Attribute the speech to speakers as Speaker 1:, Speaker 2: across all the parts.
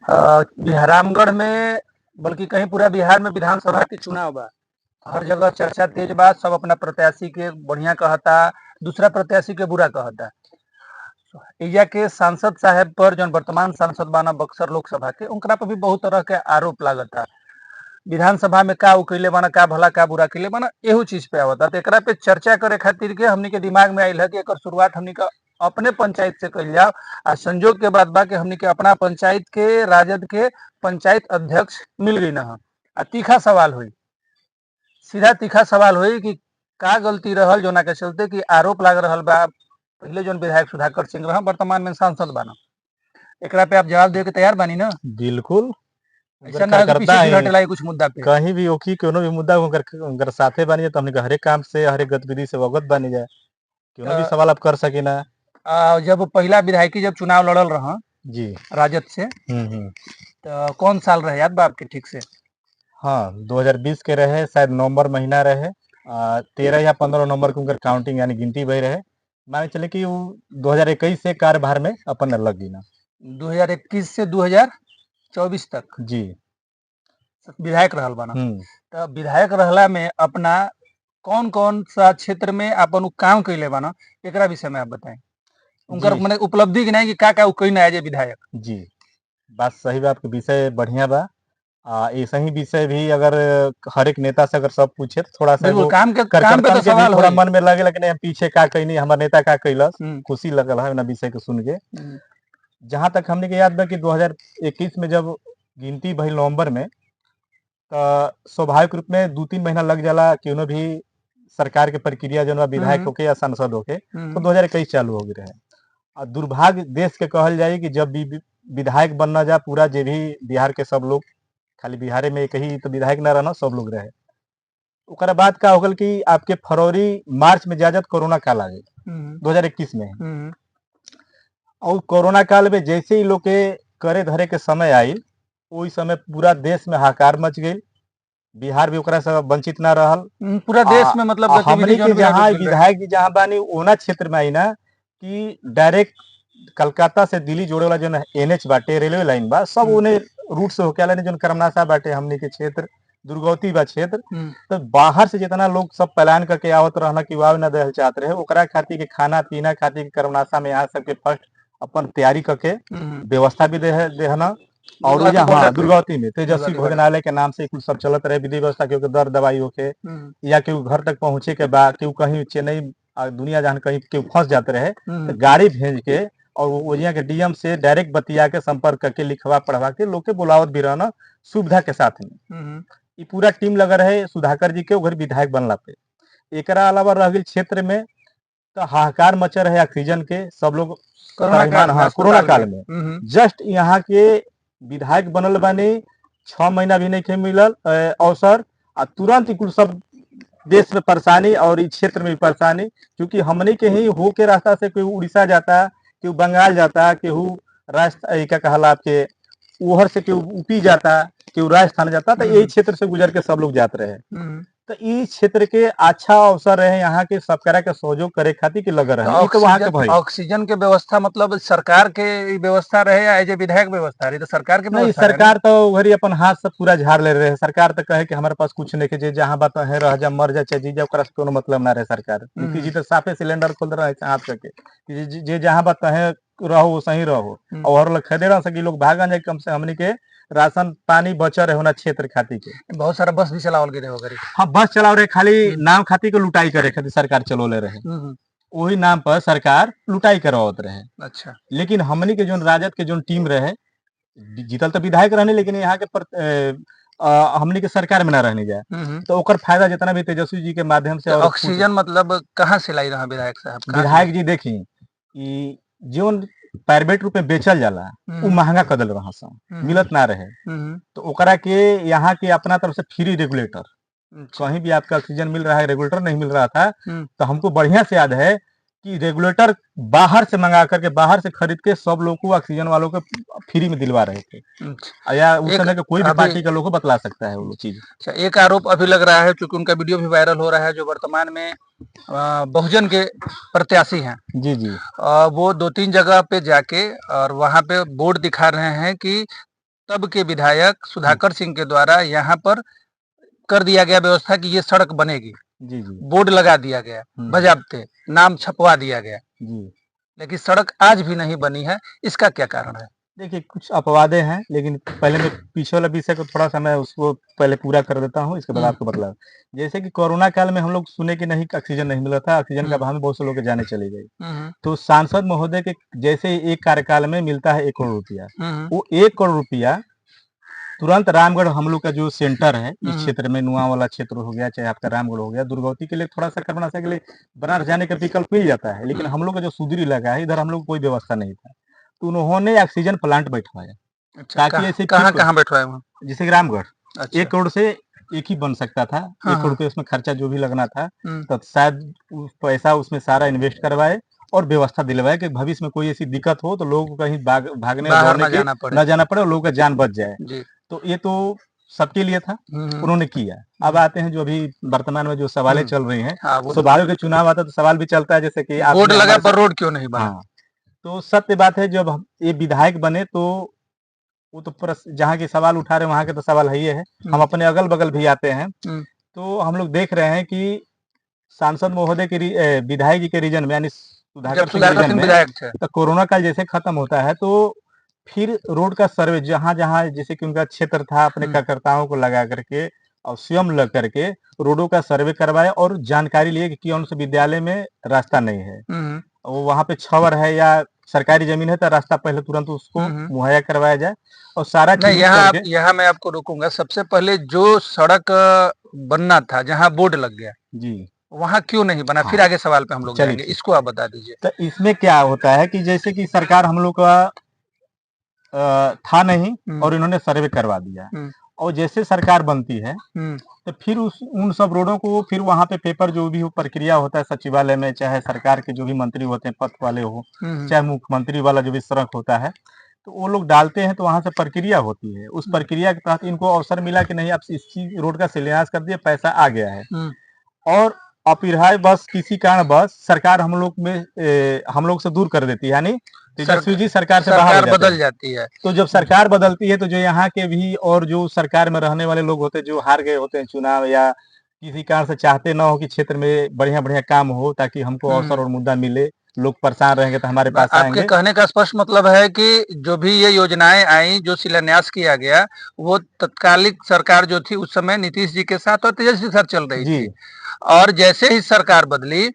Speaker 1: रामगढ़ में बल्कि कहीं पूरा बिहार में विधानसभा के चुनाव बा। हर जगह चर्चा तेज बा, सब अपना प्रत्याशी के बढ़िया कहता, दूसरा प्रत्याशी के बुरा कहता। एजा के सांसद साहब पर जौन वर्तमान सांसद बाना बक्सर लोकसभा के, उनकरा पर भी बहुत तरह के आरोप लागता। विधानसभा में का उ कइले बाना, का भला का बुरा कइले बाना, एहू चीज पे आवता। तो एकरा पे चर्चा करे खातिर के हमनी के दिमाग में आइल है कि एकर शुरुआत हमनी का अपने पंचायत से कइल जाओ। आ संजोग के बात बा कि हमनी के अपना पंचायत के राजद के पंचायत अध्यक्ष मिल गई ना। आ तीखा सवाल हुई, सीधा तीखा सवाल हुई कि का गलती रहल जोना के चलते कि आरोप लाग रहल बा। पहले जोन विधायक सुधाकर सिंह रहा, वर्तमान में सांसद बाना, एकरा पे आप जवाब दे के तैयार बानी ना?
Speaker 2: बिल्कुल।
Speaker 1: ऐसा ना कि पीछे फिर हटेला कुछ मुद्दा पे,
Speaker 2: कहीं भी ओकी कोनो भी मुद्दा अगर साथे बानी जाए तो हमने हर एक काम से हर एक गतिविधि से अवगत बानी जाए, कोनो भी सवाल आप कर सकी ना।
Speaker 1: जब पहला विधायकी जब चुनाव लड़ल रहा
Speaker 2: जी
Speaker 1: राजद से, तो कौन साल रहे याद बा आपके ठीक से?
Speaker 2: हाँ 2020 के रहे, शायद नवंबर महीना रहे। 13 या 15 नवंबर को उनकर काउंटिंग यानी गिनती भई रहे। माने चले कि वो 2021 से कार्यभार में अपन लग गई ना।
Speaker 1: 2021 से 2024 तक
Speaker 2: जी
Speaker 1: विधायक रहल बाना। तो विधायक रहला में अपना कौन कौन सा क्षेत्र में अपन उ काम कैले बाना, एकरा विषय में आप बताएं। उनकर माने उपलब्धि कि नहीं कि का उ कहीं ना विधायक।
Speaker 2: जी बात सही बा, आपके विषय बढ़िया बा। ऐसा ही विषय भी अगर हर एक नेता से अगर सब पूछे तो थोड़ा सा वो
Speaker 1: काम पे तो सवाल
Speaker 2: थोड़ा मन में लगे, लेकिन पीछे का कहीं नहीं हमारे नेता का कैलस, खुशी लगल है ना विषय को सुन के। जहां तक हमने के याद बा कि 2021 में जब गिनती भई नवंबर में, तो स्वाभाविक रूप में 2-3 महीना लग जाला क्यों भी सरकार के प्रक्रिया जो विधायक होके या सांसद होके, तो 2021 चालू हो गए रहे। और दुर्भाग्य देश के कहल जाए कि जब भी विधायक बनना जा पूरा जे भी बिहार के सब लोग, खाली बिहार में एक ही तो विधायक ना रहना, सब लोग रहे। ओकरा बाद का होगल कि आपके फरवरी मार्च में ज्यादा कोरोना काल आ गई 2021 में। और कोरोना काल में जैसे ही लोग के करे धरे के समय आई, वही समय पूरा देश में हाहाकार मच गई। बिहार भी ओकरा से वंचित ना रहल,
Speaker 1: पूरा देश में मतलब
Speaker 2: हमनी के जहाँ विधायक जी जहाँ बानी ओना क्षेत्र में आई ना कि डायरेक्ट कलकत्ता से दिल्ली जोड़े वाला जो NH बाटे, रेलवे लाइन बा, सब उन्हें रूट से होके आला जो करमनासा बाटे हमनी के क्षेत्र, दुर्गौती बा क्षेत्र। तो बाहर से जितना लोग सब पलायन करके आवत रहना कि वाव ना दहल चाहत रहे, ओकरा खातिर के खाना पीना खातिर के करमनासा में यहाँ सबके फर्स्ट अपन तैयारी करके व्यवस्था भी देहना। और हाँ दुर्गावती में तेजस्वी भोजनालय के नाम से कुछ सब चलत रहे विधि व्यवस्था, क्योंकि दर दवाई होके या केहू घर तक पहुंचे के बाद केहू कहीं चेन्नई दुनिया जहां कहीं केहू फंस जाते रहे, तो गाड़ी भेज के और वजिया के डीएम से डायरेक्ट बतिया के संपर्क करके लिखवा पढ़वा के लोग के बुलावत भी रहना सुविधा के साथ में। ये पूरा टीम लगा रहे सुधाकर जी के उधर विधायक बनला पे। एकरा अलावा रह गई क्षेत्र में तो हाहाकार मचा रहे ऑक्सीजन के, सब लोग कोरोना काल में जस्ट यहाँ के विधायक बनल बानी 6 महीना भी नहीं के मिलल अवसर, तुरंत कुल सब देश में परेशानी और इस क्षेत्र में भी परेशानी, क्योंकि हमने के ही हो के रास्ता से कोई उड़ीसा जाता, केहू बंगाल जाता, केहू क्या कहला आपके उहर से केहू यूपी जाता, केहू राजस्थान जाता, तो यही क्षेत्र से गुजर के सब लोग जाते रहे। तो इस क्षेत्र के अच्छा अवसर रहे यहाँ के सबकरा के सहयोग करे खातिर के लग रहे।
Speaker 1: तो वहाँ के ऑक्सीजन के व्यवस्था मतलब सरकार के व्यवस्था रहे या एज विधायक व्यवस्था रही? तो सरकार के
Speaker 2: नहीं, सरकार तो वही अपन हाथ से पूरा झाड़ ले रहे। सरकार तो कहे कि हमारे पास कुछ नहीं के, जहाँ बात है रह जा मर जा चाहे जी जा, ओकरा से कोनो मतलब ना रहे। सरकार नीतीश जी तो साफे सिलेंडर खोल रहे हाथ करके, जे जहाँ बात है रहो सही रहो, और लोग खरीदे रह सकी, लोग भागन जाए कम से हमनी के राशन पानी बचा रहे होना क्षेत्र खातिर के।
Speaker 1: बहुत सारा बस भी चलावल गए वगैरह।
Speaker 2: हाँ बस चलाओ रहे, खाली नाम खातिर के लुटाई करे खातिर सरकार चलो ले रहे, वही नाम पर सरकार लुटाई करवावत रहे।
Speaker 1: अच्छा,
Speaker 2: लेकिन हमनी के जो राजद के जो टीम रहे, जीतल तो विधायक रहने, लेकिन यहाँ के हमनी के सरकार में ना रहने जाए, तो ओकर फायदा जितना भी तेजस्वी जी के माध्यम से।
Speaker 1: ऑक्सीजन मतलब कहाँ से लाई रहा विधायक साहब?
Speaker 2: विधायक जी देखी कि जो प्राइवेट रूप में बेचल जाला वो महंगा कदल रहा सा, मिलत ना रहे, तो ओकरा के यहाँ के अपना तरफ से फ्री रेगुलेटर, कहीं भी आपका ऑक्सीजन मिल रहा है, रेगुलेटर नहीं मिल रहा था, तो हमको बढ़िया से याद है कि रेगुलेटर बाहर से मंगा करके बाहर से खरीद के सब लोग को ऑक्सीजन वालों को फ्री में दिलवा रहे थे। या उस समय के कोई भी पार्टी का लोग को बतला सकता है वो चीज।
Speaker 1: अच्छा, एक आरोप अभी लग रहा है, क्योंकि उनका वीडियो भी वायरल हो रहा है, जो वर्तमान में बहुजन के प्रत्याशी हैं।
Speaker 2: जी जी,
Speaker 1: वो 2-3 जगह पे जाके और वहां पे बोर्ड दिखा रहे हैं कि तब के विधायक सुधाकर सिंह के द्वारा यहाँ पर कर दिया गया व्यवस्था कि ये सड़क बनेगी,
Speaker 2: जी जी
Speaker 1: बोर्ड लगा दिया गया, बजाबते नाम छपवा दिया गया,
Speaker 2: जी।
Speaker 1: लेकिन सड़क आज भी नहीं बनी है। इसका क्या कारण है?
Speaker 2: देखिए, कुछ अपवादें हैं, लेकिन पहले मैं पीछे वाला विषय को थोड़ा-सा मैं उसको पहले पूरा कर देता हूँ, इसके बाद आपको बतला जैसे कि कोरोना काल में हम लोग सुने कि नहीं ऑक्सीजन नहीं मिल रहा था, ऑक्सीजन का अभाव में बहुत से लोगों की जानें चली गई। तो सांसद महोदय के जैसे एक कार्यकाल में मिलता है 1 करोड़ रुपया, वो 1 करोड़ रुपया तुरंत रामगढ़ हम लोग का जो सेंटर है, इस क्षेत्र में नुआ वाला क्षेत्र हो गया, चाहे आपका रामगढ़ हो गया, दुर्गौती के लिए थोड़ा-सा कर्मनाशा के लिए बनारस जाने का विकल्प मिल जाता है, लेकिन हम लोग का जो सुदूर इलाका है, इधर हम लोग को कोई व्यवस्था नहीं था। तो उन्होंने ऑक्सीजन प्लांट बैठवाया।
Speaker 1: अच्छा,
Speaker 2: ताकि ऐसे
Speaker 1: कहाँ बैठवाए वहाँ?
Speaker 2: जैसे कि रामगढ़,
Speaker 1: अच्छा।
Speaker 2: 1 करोड़ से एक ही बन सकता था। 1 करोड़ रुपए उसमें खर्चा जो भी लगना था, तब शायद पैसा उसमें सारा इन्वेस्ट करवाए और व्यवस्था दिलवाए कि भविष्य में कोई ऐसी दिक्कत हो तो लोगों को कहीं भागने
Speaker 1: बाहर
Speaker 2: दौड़ने न जाना पड़े और लोगों का जान बच जाए। तो ये तो सबके लिए था, उन्होंने किया। अब आते हैं जो अभी वर्तमान में जो सवालें चल रही हैं, स्वाभाविक है चुनाव आता है तो सवाल भी चलता है, जैसे कि
Speaker 1: बोर्ड लगा पर रोड क्यों नहीं बना?
Speaker 2: तो सत्य बात है, जब ये विधायक बने तो वो तो जहाँ के सवाल उठा रहे हैं वहाँ के तो सवाल है ही है। हम अपने अगल बगल भी आते हैं तो हम लोग देख रहे हैं कि सांसद महोदय के विधायक जी के रीजन में यानी सुधाकर सिंह विधायक थे, तो कोरोना काल जैसे खत्म होता है तो फिर रोड का सर्वे जहाँ जहाँ जैसे कि उनका क्षेत्र था, अपने कार्यकर्ताओं को लगा करके और स्वयं लग करके रोडों का सर्वे करवाए और जानकारी लिए कि कौन से विद्यालय में रास्ता नहीं है, वो वहाँ पे छवर है या सरकारी जमीन है तो रास्ता पहले तुरंत उसको मुहैया करवाया जाए और सारा चीज।
Speaker 1: यहाँ मैं आपको रोकूंगा। सबसे पहले जो सड़क बनना था जहाँ बोर्ड लग गया जी, वहाँ क्यों नहीं बना? फिर आगे सवाल पे हम लोग जाएंगे, इसको आप बता दीजिए।
Speaker 2: तो इसमें क्या होता है कि जैसे कि सरकार हम लोग का था नहीं और इन्होंने सर्वे करवा दिया और जैसे सरकार बनती है तो फिर उन सब रोडों को फिर वहाँ पे पेपर जो भी प्रक्रिया होता है सचिवालय में, चाहे सरकार के जो भी मंत्री होते हैं पथ वाले हो, चाहे मुख्यमंत्री वाला जो भी सड़क होता है, तो वो लोग डालते हैं तो वहां से प्रक्रिया होती है। उस प्रक्रिया के तहत इनको अवसर मिला कि नहीं, आप इस रोड का शिलान्यास कर दिए, पैसा आ गया है और अपरिहार्य बस किसी कारण बस सरकार हम लोग से दूर कर देती है, यानी तेजस्वी जी सरकार से बाहर
Speaker 1: बदल जाती है।
Speaker 2: तो जब सरकार बदलती है तो जो यहाँ के भी और जो सरकार में रहने वाले लोग होते हैं जो हार गए होते हैं चुनाव या किसी कारण से चाहते ना हो कि क्षेत्र में बढ़िया बढ़िया काम हो ताकि हमको अवसर और मुद्दा मिले, लोग परेशान रहेंगे तो हमारे पास आएंगे।
Speaker 1: आपके कहने का स्पष्ट मतलब है कि जो भी ये योजनाएं आई, जो शिलान्यास किया गया, वो तत्कालिक सरकार जो थी उस समय नीतीश जी के साथ और तेजस्वी के साथ चल रही थी और जैसे ही सरकार बदली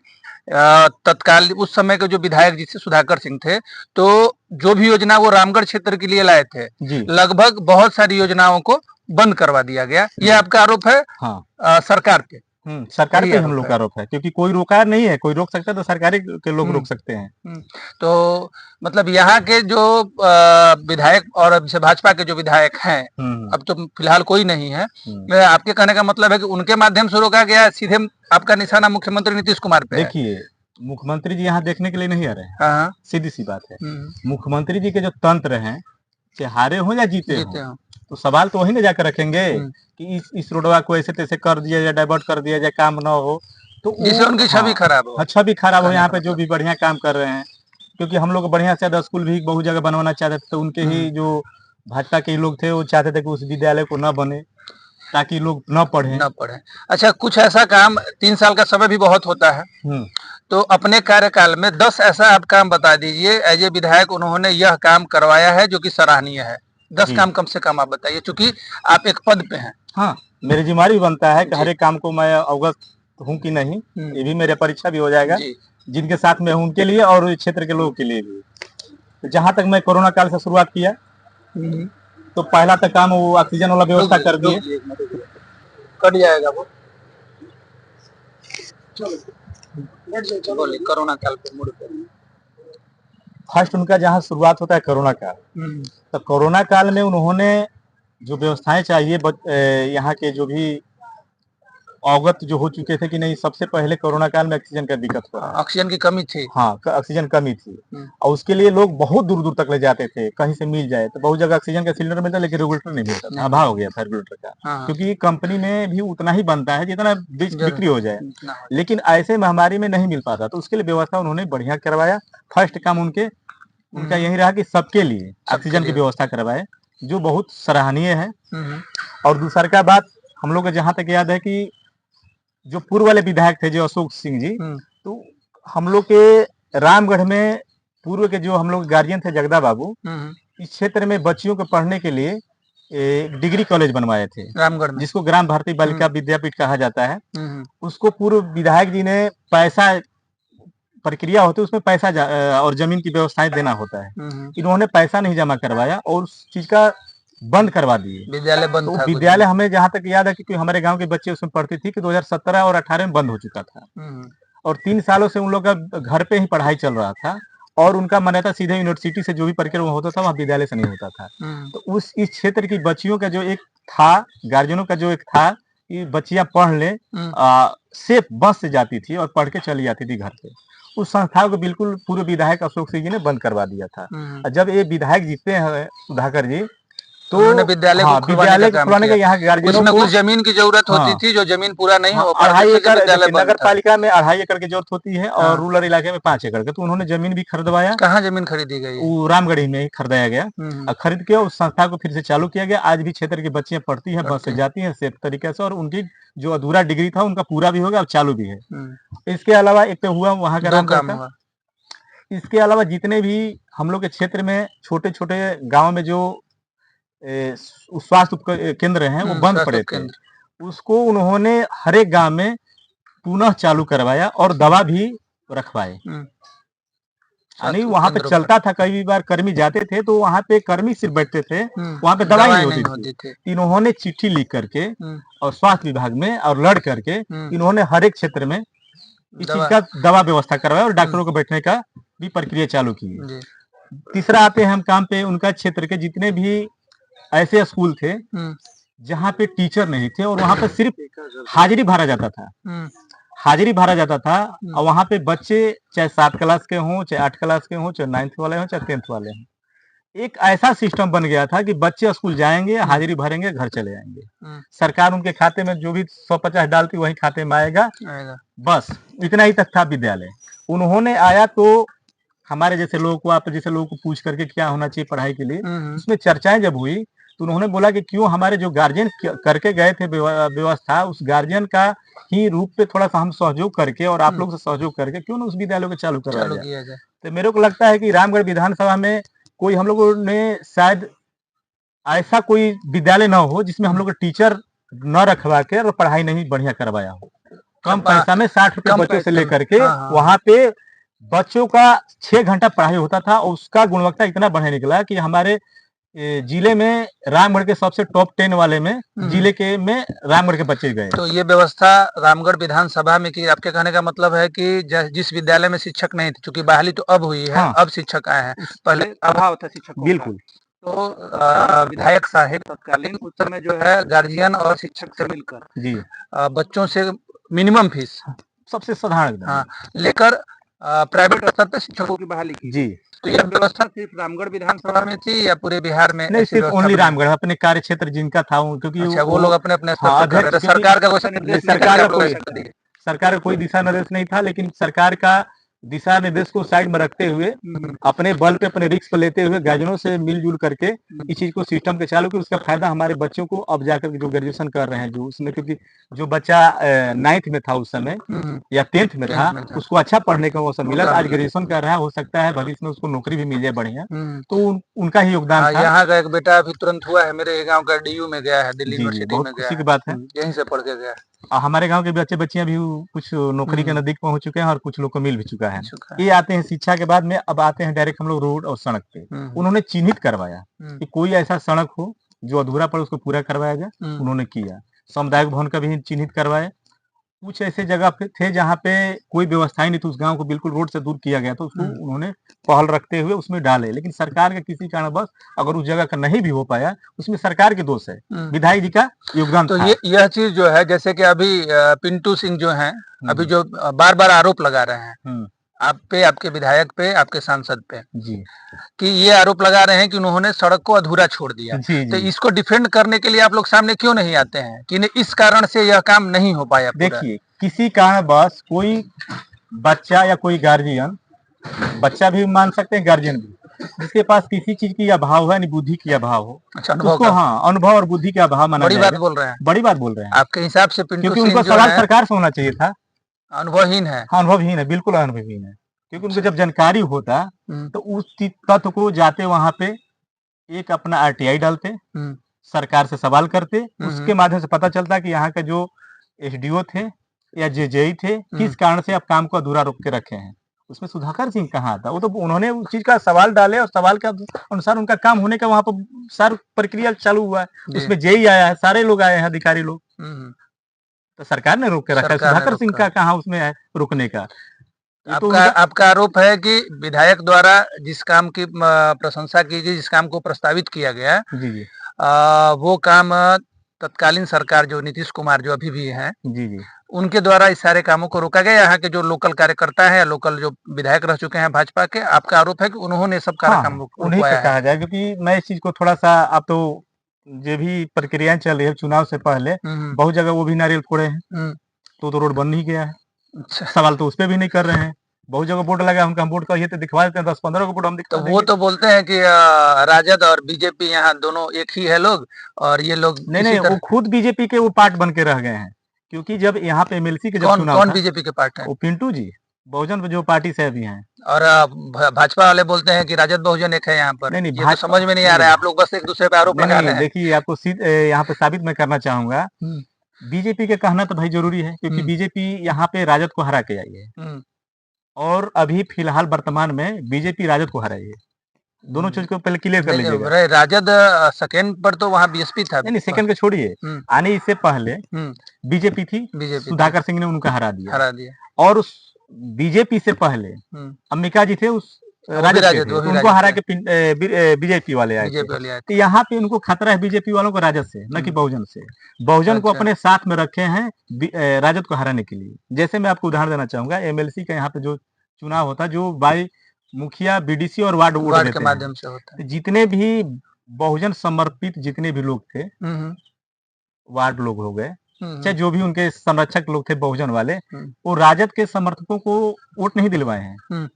Speaker 1: तत्काल उस समय के जो विधायक जी से सुधाकर सिंह थे, तो जो भी योजना वो रामगढ़ क्षेत्र के लिए लाए थे, लगभग बहुत सारी योजनाओं को बंद करवा दिया गया। ये आपका आरोप है? सरकार पे
Speaker 2: सरकार पे हम लोग का आरोप है, क्योंकि कोई रोका नहीं है, कोई रोक सकता है तो सरकारी के लोग रोक सकते हैं।
Speaker 1: तो मतलब यहाँ के जो विधायक और भाजपा के जो विधायक हैं, अब तो फिलहाल कोई नहीं है, आपके कहने का मतलब है कि उनके माध्यम से रोका गया, सीधे आपका निशाना मुख्यमंत्री नीतीश कुमार पे?
Speaker 2: देखिए, मुख्यमंत्री जी यहाँ देखने के लिए नहीं आ रहे हैं, सीधी सी बात है। मुख्यमंत्री जी के जो तंत्र हैं, चाहे हारे हो या जीते हो, तो सवाल तो वही ना जाकर रखेंगे कि इस रोडवा को ऐसे तैसे कर दिया जाए, डाइवर्ट कर दिया जाए, काम ना हो तो
Speaker 1: जिससे उनकी छवि खराब हो।
Speaker 2: छवि खराब हो यहाँ पे जो भी बढ़िया काम कर रहे हैं, क्योंकि हम लोग बढ़िया से स्कूल भी बहुत जगह बनवाना चाहते थे, तो उनके ही जो भाजपा के लोग थे वो चाहते थे कि उस विद्यालय को न बने ताकि लोग न पढ़े।
Speaker 1: अच्छा, कुछ ऐसा काम 3 साल का समय भी बहुत होता है, तो अपने कार्यकाल में 10 ऐसा आप काम बता दीजिए एज ए विधायक उन्होंने यह काम करवाया है जो कि सराहनीय है। 10 काम कम से कम आप बताइए, क्योंकि आप एक पद पे हैं।
Speaker 2: हाँ, मेरी जिम्मेदारी बनता है कि हर एक काम को मैं अवगत हूँ कि नहीं, ये भी मेरे परीक्षा भी हो जाएगा जिनके साथ में हूँ उनके लिए और क्षेत्र के लोगों के लिए भी। तो जहाँ तक मैं कोरोना काल से शुरुआत किया तो पहला तक काम वो ऑक्सीजन वाला व्यवस्था कर दिए।
Speaker 1: कट जाएगा वो, बोलिए। कोरोना काल पे मुड़ पे
Speaker 2: फर्स्ट उनका जहाँ शुरुआत होता है कोरोना काल, तो कोरोना काल में उन्होंने जो व्यवस्थाएं चाहिए यहाँ के जो भी अवगत जो हो चुके थे कि नहीं, सबसे पहले कोरोना काल में ऑक्सीजन का दिक्कत हुआ,
Speaker 1: ऑक्सीजन की कमी थी।
Speaker 2: हाँ, ऑक्सीजन कमी थी और उसके लिए लोग बहुत दूर दूर तक ले जाते थे, कहीं से मिल जाए तो बहुत जगह ऑक्सीजन का सिलेंडर मिलता लेकिन रेगुलेटर नहीं मिलता था, अभाव हो गया था रेगुलेटर का, क्योंकि कंपनी में भी उतना ही बनता है जितना बिक्री हो जाए, लेकिन ऐसे महामारी में नहीं मिल पाता, तो उसके लिए व्यवस्था उन्होंने बढ़िया करवाया। फर्स्ट काम उनका यही रहा कि सबके लिए ऑक्सीजन की व्यवस्था करवाए, जो बहुत सराहनीय है।
Speaker 1: हम्म,
Speaker 2: और दूसरा का बात, हम लोग को जहाँ तक याद है कि जो पूर्व वाले विधायक थे जो अशोक सिंह जी,
Speaker 1: हम्म,
Speaker 2: तो हम लोग के रामगढ़ में पूर्व के जो हम लोग गार्जियन थे जगदा बाबू,
Speaker 1: हम्म,
Speaker 2: इस क्षेत्र में बच्चियों को पढ़ने के लिए एक डिग्री कॉलेज बनवाए थे,
Speaker 1: रामगढ़ में।
Speaker 2: जिसको ग्राम भारती बालिका विद्यापीठ कहा जाता है।
Speaker 1: हम्म,
Speaker 2: उसको पूर्व विधायक जी ने पैसा, प्रक्रिया होती है उसमें पैसा और जमीन की व्यवस्थाएं देना होता है। इन्होंने पैसा नहीं जमा करवाया और उस चीज का बंद करवा दिए।
Speaker 1: विद्यालय बंद
Speaker 2: तो
Speaker 1: था कुछ
Speaker 2: विद्यालय हमें जहाँ तक याद है कि हमारे गांव के बच्चे उसमें पढ़ती थी कि 2017 और 18 में बंद हो चुका था। और 3 सालों से उन लोग का घर पे ही पढ़ाई चल रहा था और उनका मान्यता सीधे यूनिवर्सिटी से जो भी प्रक्रिया होता था वहाँ विद्यालय से नहीं होता था। तो उस इस क्षेत्र की बच्चियों का जो एक था, गार्जियनों का जो एक था कि बच्चियां पढ़ ले, सिर्फ बस से जाती थी और पढ़ के चली जाती थी घर पे। उस संस्था को बिल्कुल पूर्व विधायक अशोक सिंह जी ने बंद करवा दिया था। जब ये विधायक जीते हैं सुधाकर जी, तो
Speaker 1: उन्होंने विद्यालय
Speaker 2: हाँ,
Speaker 1: को
Speaker 2: विद्यालय खुलवाने का यहाँ गार्जियनों
Speaker 1: उसमें
Speaker 2: को
Speaker 1: कुछ जमीन की जरूरत होती
Speaker 2: हाँ,
Speaker 1: थी, जो जमीन पूरा नहीं हो पा
Speaker 2: 2.5 एकड़,
Speaker 1: विद्यालय बंद
Speaker 2: नगर
Speaker 1: था।
Speaker 2: पालिका में 2.5 एकड़ की जरूरत होती है और
Speaker 1: हाँ।
Speaker 2: रूरल इलाके में 5 एकड़ का, तो उन्होंने जमीन भी खरीदवाया।
Speaker 1: कहाँ जमीन खरीदी गई है?
Speaker 2: वो रामगढ़ी में ही खरीदाया गया और खरीद के उस संस्था को फिर से चालू किया गया। आज भी क्षेत्र की बच्चियां पढ़ती हैं, बस से जाती हैं सेफ तरीके से, और उनकी जो अधूरा डिग्री था उनका पूरा भी हो गया और चालू भी है। इसके अलावा एक तो हुआ वहाँ का रामगढ़ का, इसके अलावा जितने भी हम लोग के क्षेत्र में छोटे छोटे गाँव में जो स्वास्थ्य केंद्र हैं वो बंद पड़े थे, उसको उन्होंने हर एक गांव में पुनः चालू करवाया और दवा भी रखवाए। यानी वहां पे चलता था, कई बार कर्मी जाते थे तो वहां पे कर्मी सिर्फ बैठते थे, वहां पे दवाई नहीं होती थी। इन्होंने चिट्ठी लिख करके और स्वास्थ्य विभाग में और लड़ करके इन्होंने हर एक क्षेत्र में इस चीज का दवा व्यवस्था करवाया और डॉक्टरों को बैठने का भी प्रक्रिया चालू की। तीसरा आते हैं हम काम पे, उनका क्षेत्र के जितने भी ऐसे स्कूल थे जहाँ पे टीचर नहीं थे और वहां पे सिर्फ हाजिरी भरा जाता था, हाजिरी भरा जाता था। और वहां पे बच्चे चाहे 7 क्लास के हों, चाहे 8 क्लास के हों, चाहे 9th वाले हों, चाहे 10th वाले हों, एक ऐसा सिस्टम बन गया था कि बच्चे स्कूल जाएंगे, हाजिरी भरेंगे, घर चले जाएंगे। सरकार उनके खाते में जो भी 150 डालती वही खाते में आएगा, बस इतना ही तक था विद्यालय। उन्होंने आया तो हमारे जैसे लोगों को, आप जैसे लोगों को पूछ करके क्या होना चाहिए पढ़ाई के लिए, उसमें चर्चाएं जब हुई तो उन्होंने बोला कि क्यों हमारे जो गार्जियन करके गए थे व्यवस्था, उस गार्जियन का ही रूप पे थोड़ा सा हम सहयोग करके और आप लोग से सहयोग करके क्यों ना उस विद्यालय को चालू करवाया जाए। तो मेरे को लगता है कि रामगढ़ विधानसभा में कोई हम लोगों ने शायद ऐसा कोई विद्यालय न हो जिसमें हम लोग टीचर न रखवा के और पढ़ाई नहीं बढ़िया करवाया हो। कम पैसा में 60 रुपए बच्चों से लेकर के वहां पे बच्चों का 6 घंटा पढ़ाई होता था और उसका गुणवत्ता इतना बढ़िया निकला कि हमारे जिले में रामगढ़ के सबसे टॉप 10 वाले में जिले के में रामगढ़ के बच्चे गए। तो
Speaker 1: ये व्यवस्था रामगढ़ विधानसभा में की, आपके कहने का मतलब है कि जिस विद्यालय में शिक्षक नहीं थे, चूंकि बहाली तो अब हुई है, हाँ, अब शिक्षक आए हैं, पहले अभाव था शिक्षकों का।
Speaker 2: बिल्कुल।
Speaker 1: तो विधायक साहेब तत्कालीन उस समय जो है गार्जियन और शिक्षक से मिलकर
Speaker 2: जी
Speaker 1: बच्चों से मिनिमम फीस,
Speaker 2: सबसे साधारण,
Speaker 1: हाँ, लेकर प्राइवेट स्तर पर शिक्षकों की बहाली की।
Speaker 2: जी।
Speaker 1: तो यह व्यवस्था सिर्फ रामगढ़ विधानसभा में थी या पूरे बिहार में?
Speaker 2: नहीं, सिर्फ ओनली रामगढ़, अपने कार्य क्षेत्र जिनका था, क्योंकि
Speaker 1: अच्छा, वो लोग अपने अपने स्तर पर कर रहे थे। सरकार का
Speaker 2: कोई दिशा निर्देश नहीं था, लेकिन सरकार का दिशा निर्देश को साइड में रखते हुए अपने बल पे, अपने रिस्क पे लेते हुए गार्जियनों से मिलजुल करके इस चीज को सिस्टम के चालू कर, उसका फायदा हमारे बच्चों को अब जाकर जो ग्रेजुएशन कर रहे हैं, जो उसमें, क्योंकि जो बच्चा 9th में था उस समय या 10th में था, उसको अच्छा पढ़ने का अवसर मिला, आज ग्रेजुएशन कर रहा है, हो सकता है भविष्य में उसको नौकरी भी मिल जाए बढ़िया, तो उनका ही योगदान था।
Speaker 1: यहाँ का एक बेटा अभी तुरंत हुआ है, मेरे गाँव का DU में गया है, दिल्ली यूनिवर्सिटी में गया,
Speaker 2: खुशी की बात है,
Speaker 1: यहीं से पढ़ के गया।
Speaker 2: हमारे गांव के बच्चे बच्चियां भी कुछ नौकरी के नजदीक पहुंच चुके हैं और कुछ लोग को मिल भी चुका है। ये आते हैं शिक्षा के बाद में, अब आते हैं डायरेक्ट हम लोग रोड और सड़क पे। उन्होंने चिन्हित करवाया कि कोई ऐसा सड़क हो जो अधूरा पड़े, उसको पूरा करवाया जाए, उन्होंने किया। सामुदायिक भवन का भी चिन्हित करवाया। कुछ ऐसे जगह पे थे जहाँ पे कोई व्यवस्था ही नहीं थी, उस गांव को बिल्कुल रोड से दूर किया गया, तो उसको उन्होंने पहल रखते हुए उसमें डाले। लेकिन सरकार का किसी कारणवश अगर उस जगह का नहीं भी हो पाया, उसमें सरकार के दोष है, विधायक जी का योगदान
Speaker 1: तो था। यह चीज जो है, जैसे कि अभी पिंटू सिंह जो हैं, अभी जो बार बार आरोप लगा रहे हैं आप पे, आपके विधायक पे, आपके सांसद पे
Speaker 2: जी,
Speaker 1: कि ये आरोप लगा रहे हैं कि उन्होंने सड़क को अधूरा छोड़ दिया। तो इसको डिफेंड करने के लिए आप लोग सामने क्यों नहीं आते हैं कि इस कारण से यह काम नहीं हो पाया?
Speaker 2: देखिए, किसी कारणवश कोई बच्चा या कोई गार्जियन, बच्चा भी मान सकते हैं, गार्जियन भी, जिसके पास किसी चीज की अभाव है, यानी बुद्धि की अभाव हो,
Speaker 1: अच्छा, अनुभव
Speaker 2: उसको
Speaker 1: का
Speaker 2: हाँ अनुभव और बुद्धि का अभाव माना
Speaker 1: बड़ी बात
Speaker 2: जाएगा।
Speaker 1: बोल रहे हैं।
Speaker 2: बड़ी बात बोल रहे हैं
Speaker 1: आपके हिसाब से पिंटू
Speaker 2: क्योंकि
Speaker 1: सिंह
Speaker 2: उनको
Speaker 1: जो
Speaker 2: सवाल
Speaker 1: है
Speaker 2: सरकार से होना चाहिए था।
Speaker 1: अनुभवहीन है।
Speaker 2: हाँ अनुभवहीन है, बिल्कुल अनुभवहीन है, क्योंकि उनको
Speaker 1: अच्छा।
Speaker 2: जब जानकारी होता
Speaker 1: हम्म,
Speaker 2: तो उस तथ्य को जाते वहां पे एक अपना आरटीआई डालते,
Speaker 1: हम्म,
Speaker 2: सरकार से सवाल करते,
Speaker 1: हम्म,
Speaker 2: उसके माध्यम से पता चलता कि यहाँ के जो एसडीओ थे या जेजेई थे किस कारण से आप काम को अधूरा रोक के रखे हैं। उसमें सुधाकर सिंह कहाँ था? वो तो उन्होंने उस चीज का सवाल डाले और सवाल के अनुसार उनका काम होने का वहां पर सारी प्रक्रिया चालू हुआ है।
Speaker 1: जी।
Speaker 2: उसमें जेई आया है, सारे लोग आए हैं, अधिकारी लोग,
Speaker 1: हम्म,
Speaker 2: तो सरकार ने रोक के रखा है।
Speaker 1: सरकार ने
Speaker 2: सुधाकर सिंह
Speaker 1: रोका।
Speaker 2: का कहाँ उसमें है रुकने का? ये तो
Speaker 1: आपका
Speaker 2: उनका
Speaker 1: आपका आरोप है कि विधायक द्वारा जिस काम की प्रशंसा की गई, जिस काम को प्रस्तावित किया गया,
Speaker 2: जी जी
Speaker 1: वो काम तत्कालीन सरकार जो नीतीश कुमार जो अभी भी हैं,
Speaker 2: जी जी
Speaker 1: उनके द्वारा इस सारे कामों को रोका गया। यहाँ के जो लोकल कार्यकर्ता हैं या लोकल जो विधायक रह चुके हैं भाजपा के, आपका आरोप है कि उन्होंने सब कार्य
Speaker 2: हाँ
Speaker 1: काम
Speaker 2: उन्हीं का
Speaker 1: रुकवाया है।
Speaker 2: कहा जाए, क्योंकि मैं इस चीज को थोड़ा सा, आप तो जो भी प्रक्रियाएं चल रही है चुनाव से पहले
Speaker 1: हम्म,
Speaker 2: बहुत जगह वो भी नारियल फोड़े हैं,
Speaker 1: हम्म,
Speaker 2: तो रोड बन नहीं गया है।
Speaker 1: अच्छा।
Speaker 2: सवाल तो उस पर भी नहीं कर रहे हैं। बहुत जगह बोर्ड लगा, हम वोट कहिए तो दिखवा देते हैं, 10-15 को बोर्ड हम
Speaker 1: तो
Speaker 2: दिखवा
Speaker 1: वो
Speaker 2: देंगे।
Speaker 1: तो बोलते हैं कि राजद और बीजेपी यहाँ दोनों एक ही है लोग, और ये लोग
Speaker 2: नहीं
Speaker 1: किसी
Speaker 2: नहीं, वो
Speaker 1: तरह।
Speaker 2: खुद बीजेपी के वो पार्ट बन के रह गए हैं, क्योंकि जब यहाँ पे एमएलसी के जब
Speaker 1: कौन
Speaker 2: चुनाव
Speaker 1: कौन
Speaker 2: था,
Speaker 1: बीजेपी के पार्ट है?
Speaker 2: वो पिंटू जी बहुजन जो पार्टी से अभी हैं।
Speaker 1: और भाजपा वाले बोलते हैं कि राजद बहुजन एक है यहाँ पर।
Speaker 2: नहीं नहीं,
Speaker 1: ये तो समझ में नहीं आ रहा है, आप लोग बस एक दूसरे पे आरोप
Speaker 2: नहीं
Speaker 1: लगा
Speaker 2: नहीं,
Speaker 1: रहे हैं।
Speaker 2: देखिए आपको यहाँ पे साबित मैं करना चाहूंगा।
Speaker 1: हम्म,
Speaker 2: बीजेपी के कहना तो भाई जरूरी है, क्योंकि
Speaker 1: हम्म,
Speaker 2: बीजेपी यहाँ पे राजद को हरा के आई है,
Speaker 1: हम्म,
Speaker 2: और अभी फिलहाल वर्तमान में बीजेपी राजद को हराई है। दोनों चीज को पहले क्लियर कर
Speaker 1: नहीं
Speaker 2: लीजिएगा।
Speaker 1: नहीं, राजद सेकेंड पर तो वहाँ बीएसपी था।
Speaker 2: नहीं नहीं, सेकंड को छोड़िए,
Speaker 1: हम्म,
Speaker 2: आने इससे पहले बीजेपी थी,
Speaker 1: बीजेपी
Speaker 2: सुधाकर सिंह ने उनका हरा दिया।
Speaker 1: हरा दिया।
Speaker 2: और उस बीजेपी से पहले अंबिका जी थे, उस
Speaker 1: वो भी
Speaker 2: राजद के
Speaker 1: राजद,
Speaker 2: थे,
Speaker 1: वो
Speaker 2: तो
Speaker 1: भी
Speaker 2: उनको
Speaker 1: राजद
Speaker 2: हरा
Speaker 1: थे।
Speaker 2: के बीजेपी वाले आए थे।
Speaker 1: बीजेपी वाले आए
Speaker 2: तो
Speaker 1: थे।
Speaker 2: यहाँ पे उनको खतरा है बीजेपी वालों को राजद से, न कि बहुजन से। बहुजन को
Speaker 1: अच्छा।
Speaker 2: अपने साथ में रखे हैं राजद को हराने के लिए। जैसे मैं आपको उदाहरण देना चाहूंगा, एमएलसी का यहाँ पे जो चुनाव होता है, जो बाई मुखिया, बीडीसी और वार्ड वोट
Speaker 1: वार्ड के
Speaker 2: देते हैं,
Speaker 1: माध्यम से होता है।
Speaker 2: तो जितने भी बहुजन समर्पित जितने भी लोग थे,
Speaker 1: हम्म,
Speaker 2: वार्ड लोग हो गए,
Speaker 1: हम्म,
Speaker 2: चाहे जो भी उनके संरक्षक लोग थे बहुजन वाले,
Speaker 1: हम्म,
Speaker 2: वो राजद के समर्थकों को वोट नहीं दिलवाए हैं।
Speaker 1: हम्म,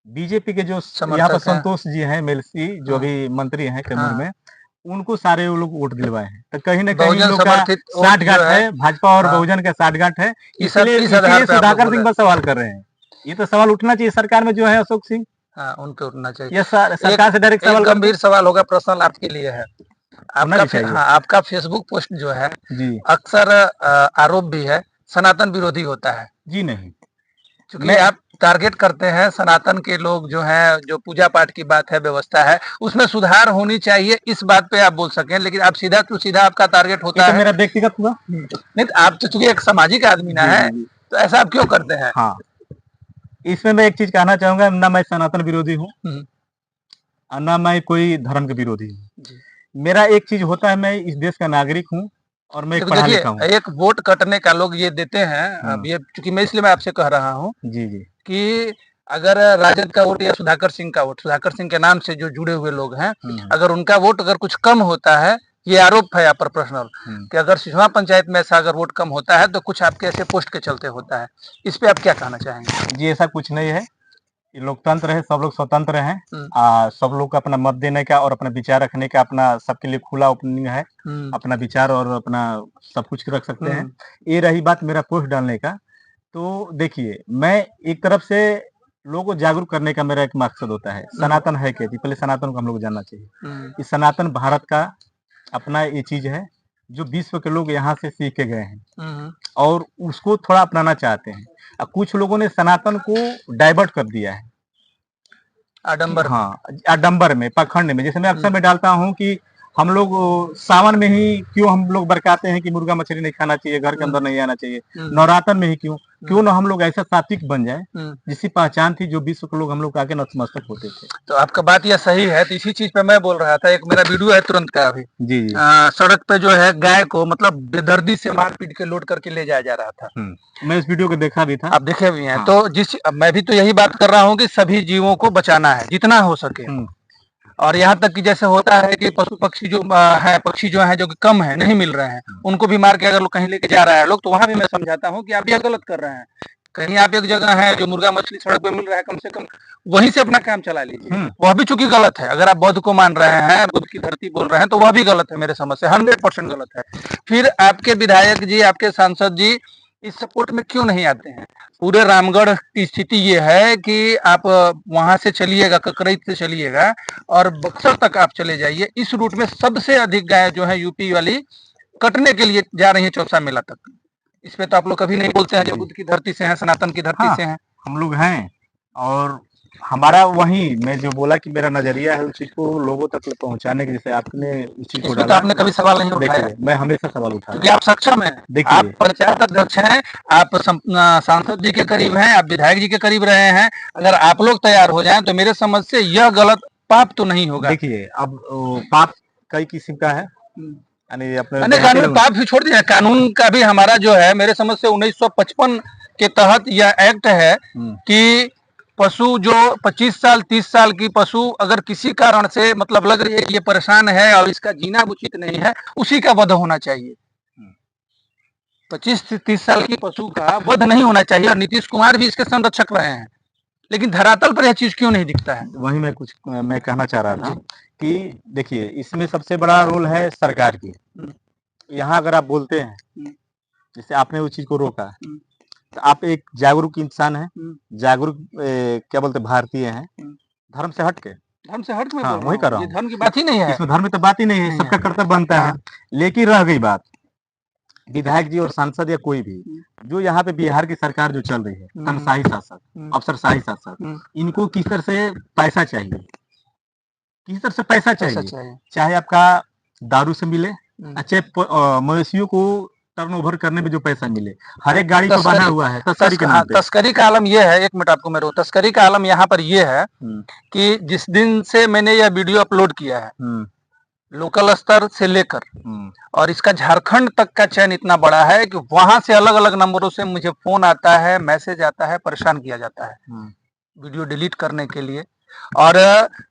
Speaker 2: बीजेपी के जो यहाँ पर
Speaker 1: समर्थक है।
Speaker 2: संतोष जी हैं, एमएलसी जो
Speaker 1: हाँ।
Speaker 2: अभी मंत्री हैं कैमूर
Speaker 1: हाँ।
Speaker 2: में, उनको सारे वो लोग वोट दिलवाए हैं। तो कहीं ना कहीं
Speaker 1: बहुजन
Speaker 2: लोग का
Speaker 1: समर्थित वोट
Speaker 2: साठ
Speaker 1: जो
Speaker 2: गांठ
Speaker 1: है,
Speaker 2: है, भाजपा और
Speaker 1: हाँ।
Speaker 2: बहुजन का साठ गांठ है।
Speaker 1: इस आधार
Speaker 2: इसलिए
Speaker 1: पे आप लोग
Speaker 2: सुधाकर
Speaker 1: बोल
Speaker 2: सिंह
Speaker 1: रहे
Speaker 2: पर सवाल कर रहे हैं। ये तो सवाल उठना चाहिए सरकार में जो है अशोक सिंह,
Speaker 1: हाँ, उनके उठना चाहिए।
Speaker 2: ये सरकार से डायरेक्ट
Speaker 1: एक
Speaker 2: सवाल
Speaker 1: गंभीर सवाल होगा, प्रश्न आपके लिए है।
Speaker 2: होना
Speaker 1: आपका
Speaker 2: भी चाहिए।
Speaker 1: हाँ, आपका फेसबुक पोस्ट जो है
Speaker 2: जी
Speaker 1: अक्सर आरोप भी है सनातन विरोधी होता है,
Speaker 2: जी नहीं,
Speaker 1: क्योंकि आप टारगेट करते हैं सनातन के लोग जो हैं, जो पूजा पाठ की बात है, व्यवस्था है, उसमें सुधार होनी चाहिए, इस बात पे आप बोल सकें, लेकिन आप सीधा टू सीधा आपका टारगेट
Speaker 2: ये
Speaker 1: होता
Speaker 2: तो
Speaker 1: है।
Speaker 2: मेरा व्यक्तिगत हुआ।
Speaker 1: नहीं तो आप तो चूंकि एक सामाजिक आदमी ना
Speaker 2: जी
Speaker 1: है,
Speaker 2: जी जी,
Speaker 1: तो ऐसा आप क्यों करते हैं?
Speaker 2: हाँ, इसमें मैं एक चीज कहना चाहूंगा, ना मैं सनातन विरोधी हूँ
Speaker 1: हम्म,
Speaker 2: और ना मैं कोई धर्म के विरोधी हूँ।
Speaker 1: जी।
Speaker 2: मेरा एक चीज होता है, मैं इस देश का नागरिक हूँ और मैं एक
Speaker 1: देखिए
Speaker 2: पढ़ा लिखा हूँ।
Speaker 1: एक वोट कटने का लोग ये देते हैं। अब ये चूंकि मैं इसलिए मैं आपसे कह रहा हूँ
Speaker 2: जी जी
Speaker 1: कि अगर राजद का वोट या सुधाकर सिंह का वोट, सुधाकर सिंह के नाम से जो जुड़े हुए लोग हैं, अगर उनका वोट अगर कुछ कम होता है, ये आरोप है यहाँ पर पर्सनल, कि अगर सिसवा पंचायत में ऐसा अगर वोट कम होता है तो कुछ आपके ऐसे पोस्ट के चलते होता है, इस पे आप क्या कहना चाहेंगे?
Speaker 2: जी, ऐसा कुछ नहीं है। ये लोकतंत्र है, सब लोग स्वतंत्र हैं। सब लोग का अपना मत देने का और अपना विचार रखने का अपना सबके लिए खुला ओपनिंग है। अपना विचार और अपना सब कुछ रख सकते हैं। ये रही बात मेरा पोस्ट डालने का, तो देखिए मैं एक तरफ से लोगों को जागरूक करने का मेरा एक मकसद होता है। सनातन है क्या जी, पहले सनातन को हम लोग जानना चाहिए। इस सनातन भारत का अपना ये चीज है जो विश्व के लोग यहाँ से सीख के गए हैं और उसको थोड़ा अपनाना चाहते हैं। अब कुछ लोगों ने सनातन को डाइवर्ट कर दिया है
Speaker 1: आडंबर।
Speaker 2: हाँ, आडंबर में, पाखंड में। जैसे मैं अक्सर मैं डालता हूँ कि हम लोग सावन में ही क्यों हम लोग बरकाते हैं कि मुर्गा मछली नहीं खाना चाहिए, घर के अंदर नहीं आना चाहिए। नवरात्र में ही क्यों ना हम लोग ऐसा सात्विक बन जाए जिसकी पहचान थी, जो विश्व के लोग हम लोग आगे नतमस्तक होते थे।
Speaker 1: तो आपका बात यह सही है, तो इसी चीज पे मैं बोल रहा था। एक मेरा वीडियो है तुरंत का अभी,
Speaker 2: जी जी,
Speaker 1: सड़क पे जो है गाय को मतलब बेदर्दी से मार पीट के लोड करके ले जाया जा रहा था।
Speaker 2: मैं इस वीडियो को देखा भी था,
Speaker 1: आप देखे भी हैं।
Speaker 2: हाँ।
Speaker 1: तो मैं भी तो यही बात कर रहा हूँ कि सभी जीवों को बचाना है जितना हो सके। और यहाँ तक कि जैसे होता है कि पशु पक्षी जो है, पक्षी जो है जो कि कम है, नहीं मिल रहे हैं, उनको भी मार के अगर लोग कहीं लेके जा रहा है लोग, तो वहां भी मैं समझाता हूँ कि आप यह गलत कर रहे हैं। कहीं आप एक जगह है जो मुर्गा मछली सड़क पे मिल रहा है, कम से कम वहीं से अपना काम चला लीजिए। वह भी चूंकि गलत है। अगर आप बुद्ध को मान रहे हैं, बुद्ध की धरती बोल रहे हैं, तो वह भी गलत है मेरे समझ से, 100% गलत है। फिर आपके विधायक जी, आपके सांसद जी इस सपोर्ट में क्यों नहीं आते हैं? पूरे रामगढ़ की स्थिति ये है कि आप वहां से चलिएगा, ककरई से चलिएगा और बक्सर तक आप चले जाइए, इस रूट में सबसे अधिक गाय जो है यूपी वाली कटने के लिए जा रही है चौसा मेला तक। इस पे तो आप लोग कभी नहीं बोलते हैं, जब बुद्ध की धरती से हैं, सनातन की धरती से हैं।
Speaker 2: हम लोग हैं, और हमारा वही मैं जो बोला कि मेरा नजरिया है उस चीज को लोगों तक पहुंचाने के, जैसे आपने उस चीज को
Speaker 1: इसमें तो
Speaker 2: डाला।
Speaker 1: आपने कभी सवाल नहीं उठाया।
Speaker 2: देखिए, मैं हमेशा सवाल उठाया
Speaker 1: क्योंकि आप सक्षम हैं,
Speaker 2: देखिए,
Speaker 1: आप पंचायत अध्यक्ष हैं, आप सांसद जी के करीब हैं, आप विधायक जी के करीब रहे हैं। अगर आप लोग तैयार हो जाएं तो मेरे समझ से यह गलत पाप तो नहीं होगा।
Speaker 2: देखिए, अब पाप कई किस्म का है, यानी अपने
Speaker 1: नहीं, कानून पाप भी छोड़ दिया, कानून का भी हमारा जो है मेरे समझ से 1955 के तहत यह एक्ट है कि पशु जो 25 साल 30 साल की पशु अगर किसी कारण से मतलब लग रही है कि ये परेशान है और इसका जीना उचित नहीं है, उसी का वध होना चाहिए। 25 से 30 साल की पशु का वध नहीं होना चाहिए, और नीतीश कुमार भी इसके संरक्षक रहे हैं। लेकिन धरातल पर यह चीज क्यों नहीं दिखता है?
Speaker 2: वही मैं कहना चाह रहा था कि देखिए, इसमें सबसे बड़ा रोल है सरकार की। यहाँ अगर आप बोलते हैं, जैसे आपने उस चीज को रोका, तो आप एक जागरूक इंसान है, जागरूक क्या बोलते भारतीय हैं, धर्म से हट के हाँ, वही कर रहा हूँ।
Speaker 1: धर्म की बात ही नहीं है,
Speaker 2: इसमें धर्म की तो बात ही नहीं है, सबका कर्तव्य बनता है। लेकिन रह गई बात विधायक जी और सांसद या कोई भी जो यहाँ पे बिहार की सरकार जो चल रही है, तनशाही शासक, अफसरशाही शासक, इनको किस तरह से पैसा चाहिए, किस तरह से पैसा चाहिए, चाहे आपका दारू से मिले, चाहे मवेशियों को टर्न ओवर करने में जो पैसा मिले, हर एक गाड़ी को बना हुआ है तस्करी के नाम पे।
Speaker 1: तस्करी का आलम यह है, एक मिनट आपको मैं तस्करी का आलम यहाँ पर यह है कि जिस दिन से मैंने यह वीडियो अपलोड किया है, लोकल स्तर से लेकर और इसका झारखंड तक का चयन इतना बड़ा है कि वहां से अलग अलग नंबरों से मुझे फोन आता है, मैसेज आता है, परेशान किया जाता है वीडियो डिलीट करने के लिए। और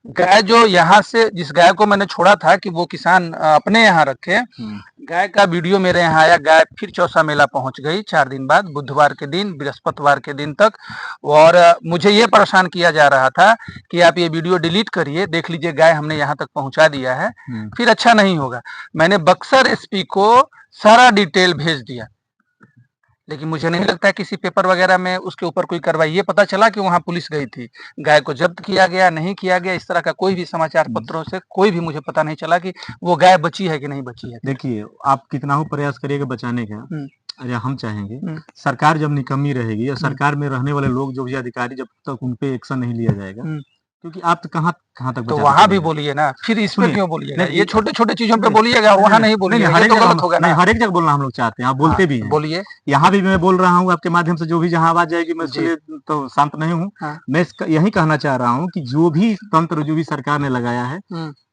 Speaker 1: गाय जो यहाँ से, जिस गाय को मैंने छोड़ा था कि वो किसान अपने यहाँ रखे, गाय का वीडियो मेरे यहाँ आया, गाय फिर चौसा मेला पहुंच गई 4 दिन बाद, बुधवार के दिन, बृहस्पतिवार के दिन तक। और मुझे ये परेशान किया जा रहा था कि आप ये वीडियो डिलीट करिए, देख लीजिए गाय हमने यहाँ तक पहुंचा दिया है, फिर अच्छा नहीं होगा। मैंने बक्सर एसपी को सारा डिटेल भेज दिया, लेकिन मुझे नहीं लगता है किसी पेपर वगैरह में उसके ऊपर कोई कार्रवाई। ये पता चला कि वहां पुलिस गई थी, गाय को जब्त किया गया, नहीं किया गया, इस तरह का कोई भी समाचार पत्रों से कोई भी मुझे पता नहीं चला कि वो गाय बची है कि नहीं बची है।
Speaker 2: देखिए, आप कितना हो प्रयास करिएगा बचाने का, अरे हम चाहेंगे सरकार जब निकम्मी रहेगी और सरकार में रहने वाले लोग जो भी अधिकारी, जब तक उन पे एक्शन नहीं लिया जाएगा, क्योंकि आप तो कहाँ तक
Speaker 1: तो वहां भी बोलिए ना, फिर इस पे क्यों बोलिएगा? ये छोटे छोटे चीजों पे बोलिएगा, वहां नहीं बोलिएगा, ये तो गलत होगा ना।
Speaker 2: हर एक जगह बोलना हम लोग चाहते हैं, आप बोलते भी हैं,
Speaker 1: बोलिए।
Speaker 2: यहाँ भी मैं बोल रहा हूँ आपके माध्यम से, जो भी जहाँ आवाज जाएगी मैं उसके लिए तो शांत नहीं हूँ। मैं यही कहना चाह रहा हूँ कि जो भी तंत्र जो भी सरकार ने लगाया है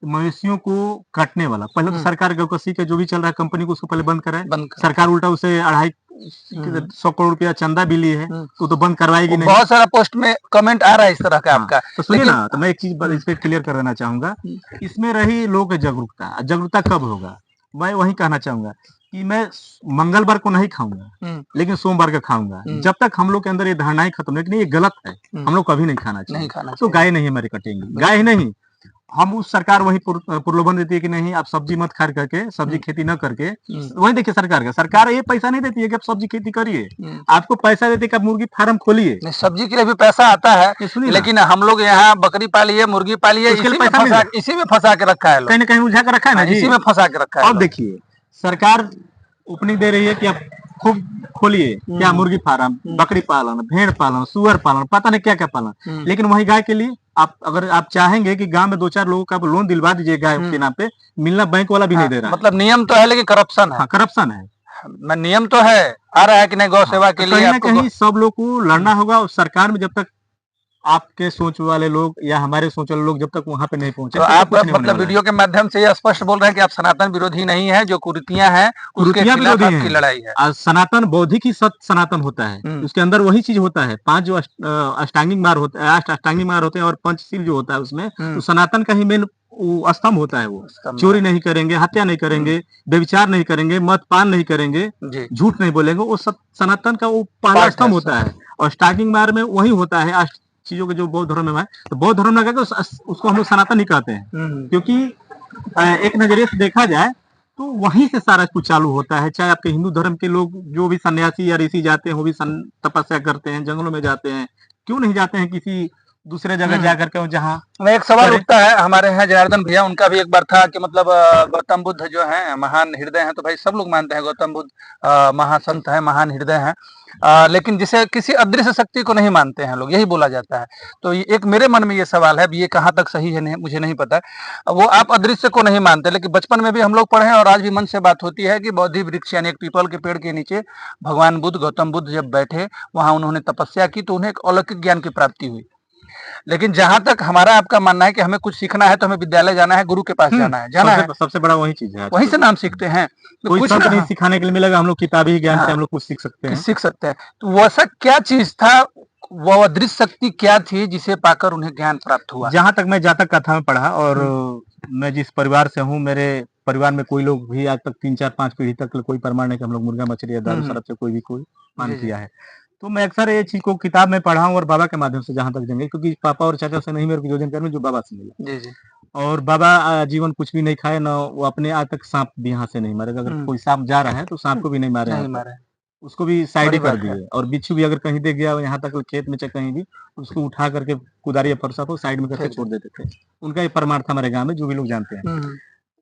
Speaker 2: मवेशियों को काटने वाला, पहले तो सरकार गौकसी का जो भी चल रहा है कंपनी को उसको पहले बंद कराए। सरकार उल्टा उसे 250 करोड़ रुपया चंदा भी ली है, तो बंद करवाएगी नहीं।
Speaker 1: बहुत सारा पोस्ट में कमेंट आ रहा है इस तरह का आपका।
Speaker 2: तो सुनिए ना, तो मैं एक चीज इस पे क्लियर कर देना चाहूंगा, इसमें रही लोगों की जागरूकता कब होगा? मैं वही कहना चाहूंगा कि मैं मंगलवार को नहीं खाऊंगा, लेकिन सोमवार का खाऊंगा। जब तक हम लोग के अंदर ये धारणाएं खत्म नहीं, लेकिन ये गलत है, हम लोग कभी नहीं खाना चाहिए। तो गाय नहीं हमारी कटेंगी, गाय ही नहीं, हम उस सरकार वही प्रलोभन देती है कि नहीं आप सब्जी मत खा करके, सब्जी खेती न करके, वही देखिए सरकार ये पैसा नहीं देती है कि आप सब्जी खेती करिए, आपको पैसा देती है कि आप मुर्गी फार्म खोलिए।
Speaker 1: सब्जी के लिए भी पैसा आता है, लेकिन हम लोग यहाँ बकरी पालिए, मुर्गी पालिए, इसी में फंसा के रखा है,
Speaker 2: कहीं ना कहीं उलझा कर रखा है ना,
Speaker 1: इसी में फंसा के रखा है।
Speaker 2: अब देखिए, सरकार ओपनिंग दे रही है कि आप खूब खोलिए, क्या मुर्गी फार्म, बकरी पालन, भेड़ पालन, सुअर पालन, पता नहीं क्या क्या पालन, लेकिन वही गाय के लिए अगर आप चाहेंगे कि गांव में 2-4 लोगों का लोन दिलवा दीजिए गाय के नाम पे, मिलना बैंक वाला भी नहीं दे रहा।
Speaker 1: मतलब नियम तो है, लेकिन करप्शन है।
Speaker 2: करप्शन है।
Speaker 1: नियम तो है, आ रहा है कि नहीं गौ सेवा के लिए,
Speaker 2: कहीं ना कहीं सब लोग को लड़ना होगा। और सरकार में जब तक आपके सोच वाले लोग या हमारे सोच वाले लोग जब तक वहां पे नहीं पहुंचे,
Speaker 1: तो आप मतलब वीडियो के माध्यम से ये स्पष्ट बोल रहे हैं कि आप सनातन विरोधी नहीं है, जो कुरीतियां हैं उसके खिलाफ आपकी लड़ाई है।
Speaker 2: सनातन बौद्धिक ही सनातन होता है, उसके अंदर वही चीज होता है। 5 जो अष्टांगिक मार्ग होता है, 8 अष्टांगिक मार्ग होते हैं और पंचशील जो होता है उसमें, तो सनातन का ही मेन स्तंभ होता है। वो चोरी नहीं करेंगे, हत्या नहीं करेंगे, व्यभिचार नहीं करेंगे, मदपान नहीं करेंगे, झूठ नहीं बोलेंगे, वो सनातन का वो पहला स्तंभ होता है। और स्टार्टिंग बार में वही होता है अष्ट चीजों के जो बौद्ध धर्म में है, तो बौद्ध धर्म में कहते हैं उसको हम लोग सनातन ही कहते हैं, क्योंकि एक नजरिए से देखा जाए तो वहीं से सारा कुछ चालू होता है। चाहे आपके हिंदू धर्म के लोग जो भी सन्यासी या ऋषि जाते हैं वो भी तपस्या करते हैं, जंगलों में जाते हैं, क्यों नहीं जाते हैं किसी दूसरे जगह जा करके जहाँ
Speaker 1: एक सवाल उठता है हमारे यहाँ जनार्दन भैया, उनका भी एक बार था कि मतलब गौतम बुद्ध जो है महान हृदय हैं, तो भाई सब लोग मानते हैं गौतम बुद्ध महासंत है, महान हृदय हैं, लेकिन जिसे किसी अदृश्य शक्ति को नहीं मानते हैं लोग, यही बोला जाता है। तो एक मेरे मन में ये सवाल है, ये कहाँ तक सही है नहीं, मुझे नहीं पता। वो आप अदृश्य को नहीं मानते, लेकिन बचपन में भी हम लोग पढ़े हैं और आज भी मन से बात होती है कि बौद्धि वृक्ष यानी एक पीपल के पेड़ के नीचे भगवान बुद्ध, गौतम बुद्ध जब बैठे वहां उन्होंने तपस्या की तो उन्हें एक अलौकिक ज्ञान की प्राप्ति हुई। लेकिन जहां तक हमारा आपका मानना है कि हमें कुछ सीखना है तो हमें विद्यालय जाना है, गुरु के पास जाना है,
Speaker 2: सबसे बड़ा वही चीज है,
Speaker 1: वहीं से नाम सीखते हैं। तो
Speaker 2: कोई
Speaker 1: कुछ
Speaker 2: संत नहीं सिखाने के लिए मिलेगा, हम लोग किताबी ज्ञान से हम लोग कुछ सीख सकते हैं।
Speaker 1: तो वैसा क्या चीज था, वो अदृश्य शक्ति क्या थी जिसे पाकर उन्हें ज्ञान प्राप्त हुआ?
Speaker 2: जहां तक मैं जातक कथा में पढ़ा और मैं जिस परिवार से हूँ, मेरे परिवार में कोई लोग भी आज तक 3 4 5 पीढ़ी तक कोई प्रमाण नहीं कि हम लोग मुर्गा मछली या दारू शराब से कोई मान किया है। तो मैं अक्सर ये चीज को किताब में पढ़ा हूँ और बाबा के माध्यम से जहां तक जाएंगे, क्योंकि पापा और चाचा से नहीं मेरे को जो जानकारी में जो बाबा से मिला।
Speaker 1: जी जी।
Speaker 2: और बाबा जीवन कुछ भी नहीं खाए, ना वो अपने आज तक सांप भी यहाँ से नहीं मारे। अगर कोई सांप जा रहा है तो सांप को भी नहीं मारे, उसको भी साइड ही कर दिए। और बिच्छू भी अगर कहीं देख गया यहाँ तक खेत में चाहे कहीं भी, उसको उठा करके कुदारी या फरसा को साइड में करके छोड़ देते थे। उनका ये परमार्थ था हमारे गाँव में, जो भी लोग जानते हैं।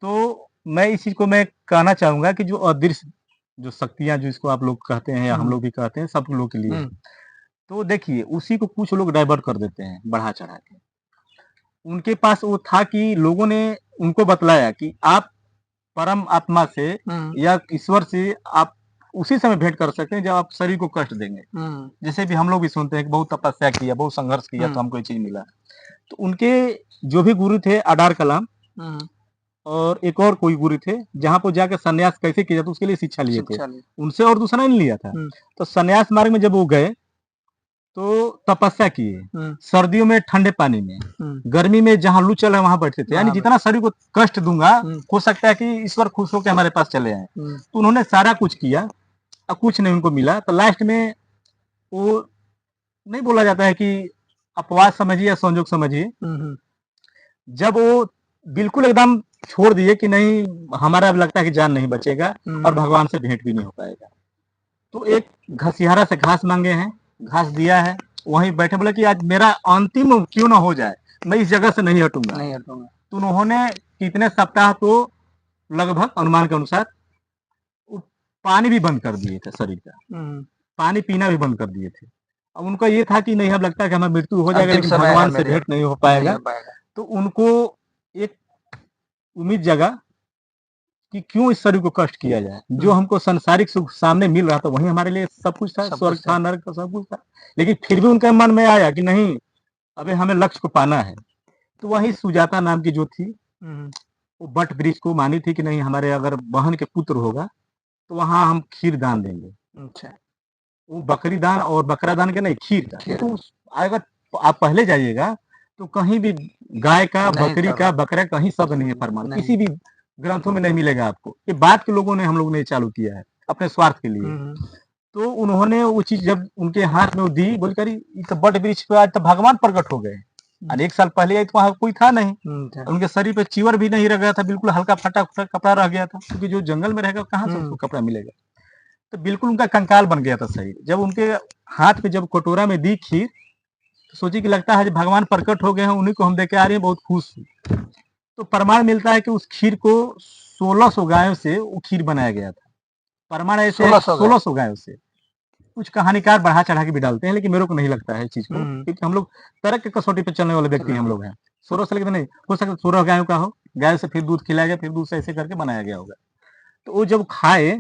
Speaker 2: तो मैं इस चीज को मैं कहना चाहूंगा कि जो अदृश्य जो शक्तियां जो इसको आप लोग कहते हैं या हम लोग भी कहते हैं, सब लोग के लिए, तो देखिए उसी को कुछ लोग डाइवर्ट कर देते हैं बढ़ा चढ़ा के। उनके पास वो था कि लोगों ने उनको बतलाया कि आप परम आत्मा से या ईश्वर से आप उसी समय भेंट कर सकते हैं जब आप शरीर को कष्ट देंगे। जैसे भी हम लोग भी सुनते हैं कि बहुत तपस्या किया, बहुत संघर्ष किया तो हमको ये चीज मिला। तो उनके जो भी गुरु थे अडार कलाम और एक और कोई गुरु थे, जहां पर जाकर सन्यास कैसे किया जाता उसके लिए शिक्षा लिए थे, उनसे और दूसरा नहीं लिया था। तो सन्यास मार्ग में जब वो गए तो तपस्या किए, सर्दियों में ठंडे पानी में, गर्मी में जहां लू चल रहा है वहां बैठते थे। यानी जितना शरीर को कष्ट दूंगा हो सकता है कि ईश्वर खुश होकर हमारे पास चले आए। तो उन्होंने सारा कुछ किया और कुछ नहीं उनको मिला। तो लास्ट में वो नहीं बोला जाता है कि अपवाद समझिए या संजोग समझिए, जब वो बिल्कुल एकदम छोड़ दिए कि नहीं हमारा अब लगता है कि जान नहीं बचेगा और भगवान से भेंट भी नहीं हो पाएगा, तो एक घसियारा से घास मांगे हैं, घास दिया है, वहीं बैठे, बोले कि आज मेरा अंतिम क्यों ना हो जाए, मैं इस जगह से नहीं हटूंगा। तो उन्होंने कितने सप्ताह तो लगभग अनुमान के अनुसार पानी भी बंद कर दिए थे, शरीर का पानी पीना भी बंद कर दिए थे। अब उनका ये था कि नहीं अब लगता है कि हमें मृत्यु हो जाएगा लेकिन भगवान से भेंट नहीं हो पाएगा। तो उनको एक उम्मीद जगा कि क्यों इस शरीर को कष्ट किया जाए, जो हमको संसारिक सुख सामने मिल रहा था वही हमारे लिए सब कुछ था, स्वर्ग था, नरक था, सब कुछ था। लेकिन फिर भी उनके मन में आया कि नहीं अबे हमें लक्ष्य को पाना है। तो वही सुजाता नाम की जो थी वो बट वृक्ष को मानी थी कि नहीं हमारे अगर बहन के पुत्र होगा तो वहां हम खीर दान देंगे। अच्छा, वो बकरी दान और बकरा दान के नहीं, खीर का। तो अगर आप पहले जाइएगा तो कहीं भी गाय का, बकरी का, बकरा कहीं शब्द नहीं है प्रमाण, किसी भी ग्रंथों में नहीं मिलेगा आपको। ये बात के लोगों ने हम लोगों ने चालू किया है अपने स्वार्थ के लिए। तो उन्होंने वो चीज जब उनके हाथ में वो दी, बोल कर तो बट वृक्ष पे आज तो भगवान प्रकट हो गए। और 1 साल पहले तो वहां कोई था नहीं, उनके शरीर पे चीवर भी नहीं रह गया था, बिल्कुल हल्का फटा कपड़ा रह गया था, क्योंकि जो जंगल में रहेगा कहाँ से उसको कपड़ा मिलेगा। तो बिल्कुल उनका कंकाल बन गया था शरीर। जब उनके हाथ में जब कटोरा में दी खीर, तो सोची कि लगता है भगवान प्रकट हो गए हैं, उन्हीं को हम देके आ रहे हैं, बहुत खुश हुई। तो प्रमाण मिलता है कि उस खीर को 1600 गायों से वो खीर बनाया गया था। प्रमाण ऐसे 1600 गायों से। कुछ कहानीकार बढ़ा चढ़ा के भी डालते हैं, लेकिन मेरे को नहीं लगता है इस चीज को, क्योंकि हम लोग तरक के कसौटी पे चलने वाले व्यक्ति हम लोग हैं। 16 से लेकर नहीं हो सकता 16 गायों का हो, गाय से फिर दूध खिलाया गया, फिर दूध से ऐसे करके बनाया गया होगा। तो वो जब खाए,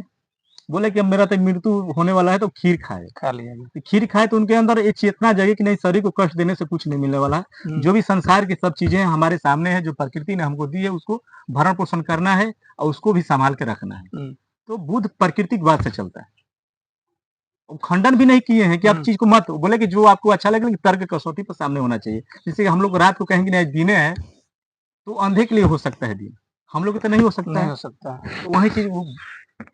Speaker 2: बोले कि अब मेरा तो मृत्यु होने वाला है, तो खीर खा लिया। तो खीर खाए तो उनके अंदर एक चेतना जगी कि नहीं शरीर को कष्ट देने से कुछ नहीं मिलने वाला है। जो भी संसार की सब चीजें हमारे सामने है, जो प्रकृति ने हमको दी है, उसको भरण पोषण करना है और उसको भी संभाल के रखना है। तो बुद्ध प्रकृति की बात से चलता है, खंडन भी नहीं किए हैं कि आप चीज को मत, बोले कि जो आपको अच्छा लगे लेकिन तर्क कसौटी पर सामने होना चाहिए। जैसे हम लोग रात को कहेंगे नहीं दिने है, तो अंधे के लिए हो सकता है दिन, हम लोग तो नहीं हो सकता है। तो वही चीज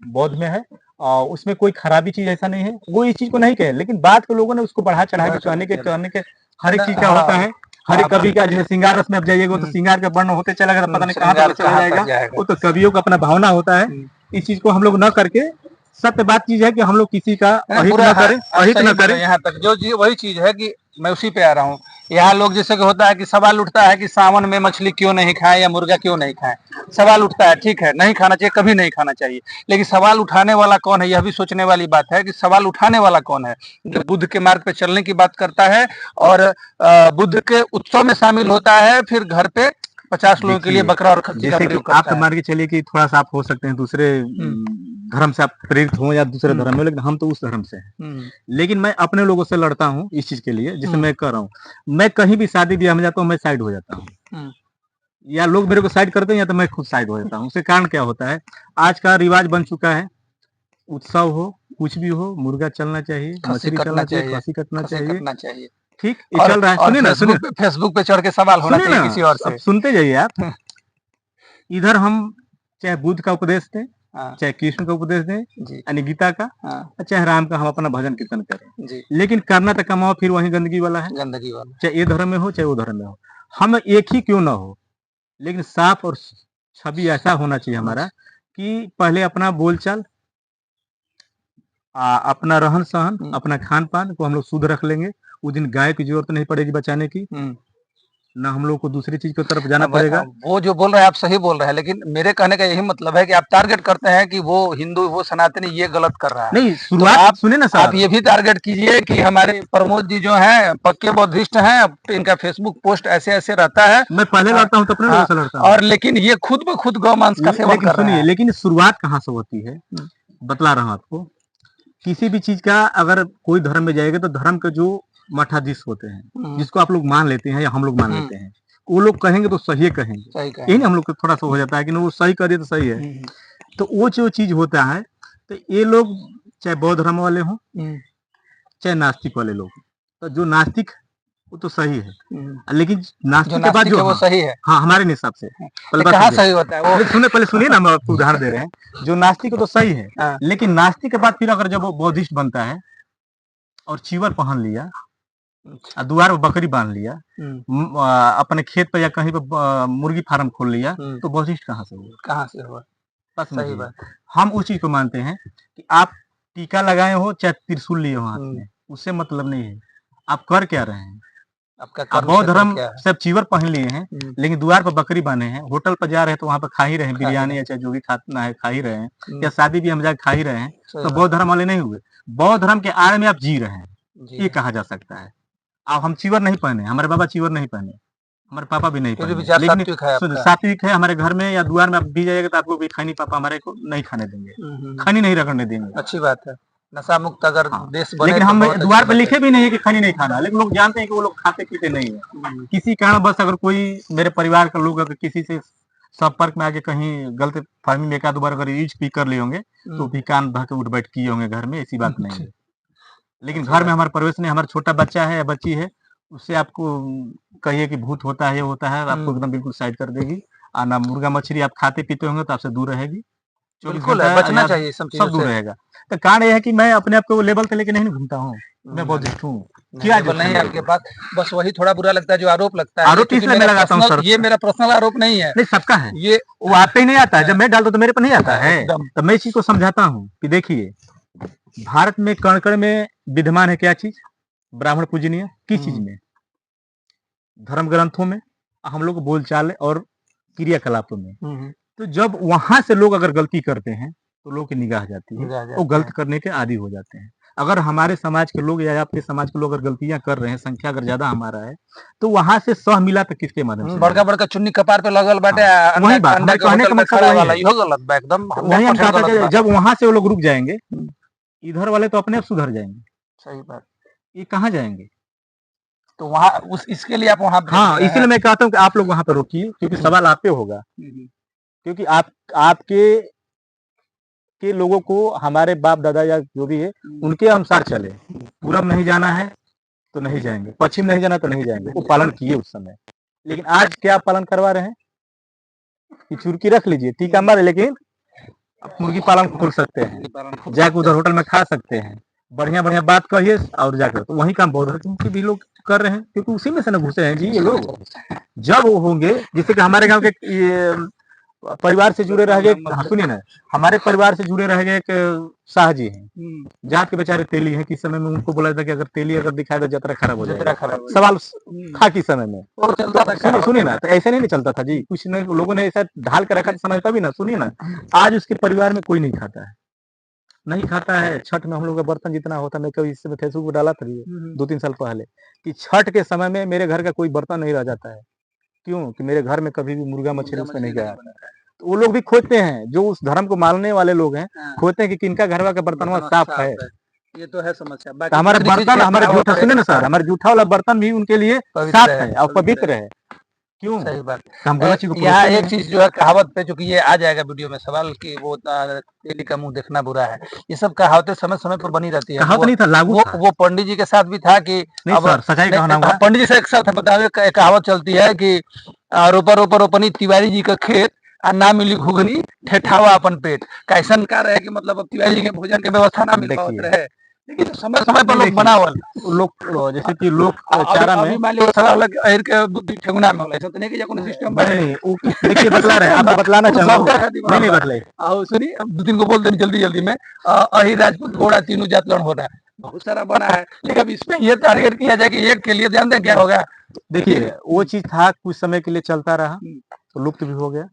Speaker 2: बौद्ध में है उसमें कोई खराबी चीज ऐसा नहीं है, वो इस चीज को नहीं कहे, लेकिन बात को लोगों ने उसको बढ़ा चढ़ा के कहने के हर एक चीज का होता है। हर एक कवि का, जैसे श्रृंगार रस में अब जाइएगा तो श्रृंगार का वर्ण होते चला गया, पता नहीं कहाँ तक चला जाएगा, वो तो कवियों का अपना भावना होता है। इस चीज को हम लोग न करके, सत्य बात चीज है कि हम लोग किसी का अहित न करें, अहित न करें।
Speaker 1: यहाँ तक जो वही चीज है कि मैं उसी पे आ रहा हूँ। यहाँ लोग जैसे कि होता है कि सवाल उठता है कि सावन में मछली क्यों नहीं खाएं या मुर्गा क्यों नहीं खाएं, सवाल उठता है। ठीक है, नहीं खाना चाहिए, कभी नहीं खाना चाहिए, लेकिन सवाल उठाने वाला कौन है, यह भी सोचने वाली बात है कि सवाल उठाने वाला कौन है। जो बुद्ध के मार्ग पे चलने की बात करता है और बुद्ध के उत्सव में शामिल होता है, फिर घर पे 50 लोगों के लिए बकरा और खस्सी का प्रयोग करता है।
Speaker 2: आप मान के चलिए कि थोड़ा सा आप हो सकते हैं दूसरे धर्म से आप प्रेरित हो या दूसरे धर्म में, लेकिन हम तो उस धर्म से हैं। लेकिन मैं अपने लोगों से लड़ता हूँ इस चीज के लिए, जिसे मैं कर रहा हूँ। मैं कहीं भी शादी ब्याह में जाता हूँ, मैं साइड हो जाता हूँ, या लोग मेरे को साइड करते हैं या तो मैं खुद साइड हो जाता हूँ। उसके कारण क्या होता है, आज का रिवाज बन चुका है, उत्सव हो कुछ भी हो, मुर्गा चलना चाहिए, मछली चलना चाहिए, खस्सी कटना चाहिए। ठीक, ये चल रहा है। सुनिए ना, सुनिए,
Speaker 1: फेसबुक पे चढ़ के सवाल होना चाहिए किसी और से।
Speaker 2: सुनते जाइए आप। इधर हम चाहे बुद्ध का उपदेश दें, चाहे कृष्ण का उपदेश दें, यानी गीता का, चाहे राम का, हम अपना भजन कीर्तन करें, लेकिन करना तो कमाओ फिर वही गंदगी वाला है, गंदगी वाला, चाहे ये धर्म में हो चाहे वो धर्म में हो। हम एक ही क्यों ना हो, लेकिन साफ और छवि ऐसा होना चाहिए हमारा कि पहले अपना बोलचाल, अपना रहन सहन, अपना खान पान को हम लोग शुद्ध रख लेंगे, उस दिन गाय की जरूरत नहीं पड़ेगी बचाने की, ना हम लोग को दूसरी चीज की तरफ जाना पड़ेगा। वो जो बोल रहे हैं आप सही बोल रहे हैं, लेकिन मेरे कहने का यही मतलब है कि आप टारगेट करते हैं कि वो हिंदू, वो सनातनी ये गलत कर रहा है। नहीं, शुरुआत तो आप सुने ना सर, आप ये भी टारगेट कीजिए कि हमारे प्रमोद जी जो हैं पक्के बौद्धिस्ट हैं, इनका फेसबुक पोस्ट ऐसे ऐसे रहता है। मैं पहले लड़ता हूँ तो अपने लोगों से लड़ता हूँ, और लेकिन ये खुद ब खुद गौ मांस का सेवन कर रहे हैं। लेकिन शुरुआत कहाँ से होती है, बतला रहा हूँ आपको। किसी भी चीज का अगर कोई धर्म में जाएगा तो धर्म के जो मठाधीश होते हैं, जिसको आप लोग मान लेते हैं या हम लोग मान लेते हैं, वो लोग कहेंगे तो सही कहेंगे, यही हम लोग को थोड़ा सा हो जाता है कि वो सही कर दिए तो सही है। तो वो जो चीज होता है, तो ये लोग चाहे बौद्ध धर्म वाले हों चाहे नास्तिक वाले लोग, तो जो नास्तिक वो तो सही है, लेकिन नास्तिक के बाद जो वो सही है, हाँ हमारे हिसाब से कहाँ सही होता है वो सुने, पहले सुनिए ना, हम आपको उदाहरण दे रहे हैं। जो नास्तिक तो सही है, लेकिन नास्तिक के बाद फिर अगर जब वो बौद्धिस्ट बनता है और चीवर पहन लिया, द्वार पर बकरी बांध लिया, अपने खेत पर या कहीं पर मुर्गी फार्म खोल लिया, तो बौद्धिस्ट कहाँ से हुआ, कहाँ से हुआ? सही बात। हम उस चीज को मानते हैं कि आप टीका लगाए हो चाहे त्रिशूल लिए हो हाथ में, उससे मतलब नहीं है, आप कर क्या रहे हैं। आप बौद्ध धर्म सब चीवर पहन लिए हैं, लेकिन द्वार पर बकरी बांधे हैं, होटल पर जा रहे हैं तो वहाँ पर खा ही रहे हैं बिरयानी या चाहे जो भी खाना है खा ही रहे हैं, या शादी भी हम जाकर खा ही रहे हैं, तो बौद्ध धर्म वाले नहीं हुए। बौद्ध धर्म के आड़ में आप जी रहे हैं, ये कहा जा सकता है। अब हम चीवर नहीं पहने, हमारे बाबा चीवर नहीं पहने, हमारे पापा भी नहीं पहने, लेकिन सात्विक है हमारे घर में, या द्वार में आप भी जाइएगा तो आपको भी खानी पापा हमारे को नहीं खाने देंगे, खानी नहीं रखने देंगे। अच्छी बात है, नशा मुक्त अगर देश बने। लेकिन हम द्वार पर लिखे भी नहीं है कि खानी नहीं खाना, लेकिन लोग जानते हैं कि वो लोग खाते पीते नहीं है। किसी कारण बस अगर कोई मेरे परिवार का लोग अगर किसी से संपर्क में आके कहीं गलत फहमी में एक आध बार अगर ईज पी कर लिए होंगे तो भी कान भर के उठ बैठ किए होंगे घर में, ऐसी बात नहीं है। लेकिन घर में हमारे प्रवेश नहीं, हमारा छोटा बच्चा है या बच्ची है, उससे आपको कहिए कि भूत होता है, ये होता है, आपको एकदम बिल्कुल साइड कर देगी। और ना मुर्गा मछली आप खाते पीते होंगे तो आपसे दूर रहेगी, बिल्कुल बचना चाहिए, सब दूर रहेगा। तो कारण यह है कि मैं अपने आप को लेवल पे लेके नहीं घूमता हूँ, मैं बौद्धिस्ट हूँ। क्या नहीं है आपके पास, बस वही थोड़ा बुरा लगता है जो आरोप लगता है। आरोप इसलिए मैं लगाता हूँ सर, ये मेरा पर्सनल आरोप नहीं है, नहीं सबका है, ये वो आप पे ही नहीं आता है, जब मैं डालता तो मेरे पर नहीं आता है। तो मैं इस चीज को समझाता हूँ कि देखिए, भारत में कण कण में विद्यमान है क्या चीज, ब्राह्मण पूजनीय, किस चीज में, धर्म ग्रंथों में, हम लोग बोलचाल और क्रियाकलापों में। तो जब वहां से लोग अगर गलती करते हैं तो लोग की निगाह जाती है, वो गलत करने के आदी हो जाते हैं। अगर हमारे समाज के लोग या आपके समाज के लोग अगर गलतियां कर रहे हैं, संख्या अगर ज्यादा हमारा है, तो वहां से सह मिला तो किसके माध्यम से, बड़का बड़का चुन्नी कपार पे लगल बाटे, वही बात कहने का मतलब गलत एकदम नहीं। हम कहते हैं जब वहां से वो लोग रुक जाएंगे, इधर वाले तो अपने आप सुधर जाएंगे। सही बात, ये कहाँ जाएंगे, तो वहाँ उस इसके लिए आप वहाँ, हाँ इसलिए मैं कहता हूँ कि आप लोग वहां पर रोकिए, क्योंकि सवाल आप पे होगा, क्योंकि आपके के लोगों को हमारे बाप दादा या जो भी है उनके अनुसार चले। पूरब नहीं जाना है तो नहीं जाएंगे, पश्चिम नहीं जाना तो नहीं जाएंगे, वो पालन किए उस समय। लेकिन आज क्या पालन करवा रहे हैं कि चुरकी रख लीजिए, टीका मारे, लेकिन आप मुर्गी पालन खोल सकते हैं, जाके उधर होटल में खा सकते हैं, बढ़िया बढ़िया बात कहिए और जाकर तो वही काम बहुत क्योंकि भी लोग कर रहे हैं क्योंकि उसी में से ना घुसे हैं जी ये लोग। जब वो होंगे जैसे कि हमारे गांव के ये परिवार से जुड़े रह गए, हाँ, सुनिए ना, हमारे परिवार से जुड़े रह गए एक शाह जी हैं, जात के बेचारे तेली हैं। किस समय में उनको बोला था कि अगर तेली अगर दिखाए तो यात्रा खराब हो जाएगा, सवाल था किस समय में, सुनिए ना, तो ऐसे नहीं चलता था जी, कुछ लोगों ने ऐसा ढाल कर रखा समझता भी ना। सुनिए ना, आज उसके परिवार में कोई नहीं खाता है, नहीं खाता है। छठ में हम लोग का बर्तन जितना होता है, मैं कभी इस समय फेसबुक पर डाला था 2-3 साल पहले कि छठ के समय में मेरे घर का कोई बर्तन नहीं रह जाता है। क्यों कि मेरे घर में कभी भी मुर्गा मछली उसमें नहीं गया। तो वो लोग भी खोजते हैं, जो उस धर्म को मानने वाले लोग हैं, खोजते हैं कि किनका घरवा का बर्तनवा साफ है।
Speaker 1: ये तो है समस्या।
Speaker 2: तो हमारे बर्तन, हमारे जूठा, सुने ना सर, हमारे जूठा वाला बर्तन भी उनके लिए साफ है और पवित्र है। क्यों?
Speaker 1: सही बात।
Speaker 2: हम गलत चीज को
Speaker 1: यहाँ एक चीज जो है कहावत पे, चूंकि ये आ जाएगा वीडियो में सवाल कि वो तेली का मुंह देखना बुरा है, ये सब कहावतें समय समय पर बनी रहती है।
Speaker 2: कहावत नहीं था, लागू था।
Speaker 1: वो पंडित जी के साथ भी था कि
Speaker 2: नहीं सर, सच्चाई कहना होगा।
Speaker 1: पंडित जी से एक साथ बतावे कहावत चलती है कि रोपा रोपा रोपनी तिवारी जी का खेत आ ना मिली घुगनी ठेठावा अपन पेट। कैसन का रहे कि मतलब अब तिवारी जी के भोजन के व्यवस्था ना मिल पावत रहे, लेकिन समय समय पर लोग बनावल लोग जैसे कि लोग चारा में मान लो सारा अलग अहिर के बुद्धि ठेगुना में होला ऐसा तो नहीं कि या कोनो सिस्टम बने
Speaker 2: नहीं, देखिए बतला रहे हैं, आप बतलाना चाहूंगा। नहीं बतलाइए।
Speaker 1: आओ सुनिए, अब 2-3 को बोल दें जल्दी जल्दी में। अहिर राजपूत घोड़ा तीनों जात लड़ हो रहा है, बहुत सारा बना है, लेकिन अब इसमें ये टारगेट किया जाए कि एक के लिए ध्यान दें क्या होगा।
Speaker 2: देखिए वो चीज था कुछ समय के लिए चलता रहा तो लुप्त भी हो गया,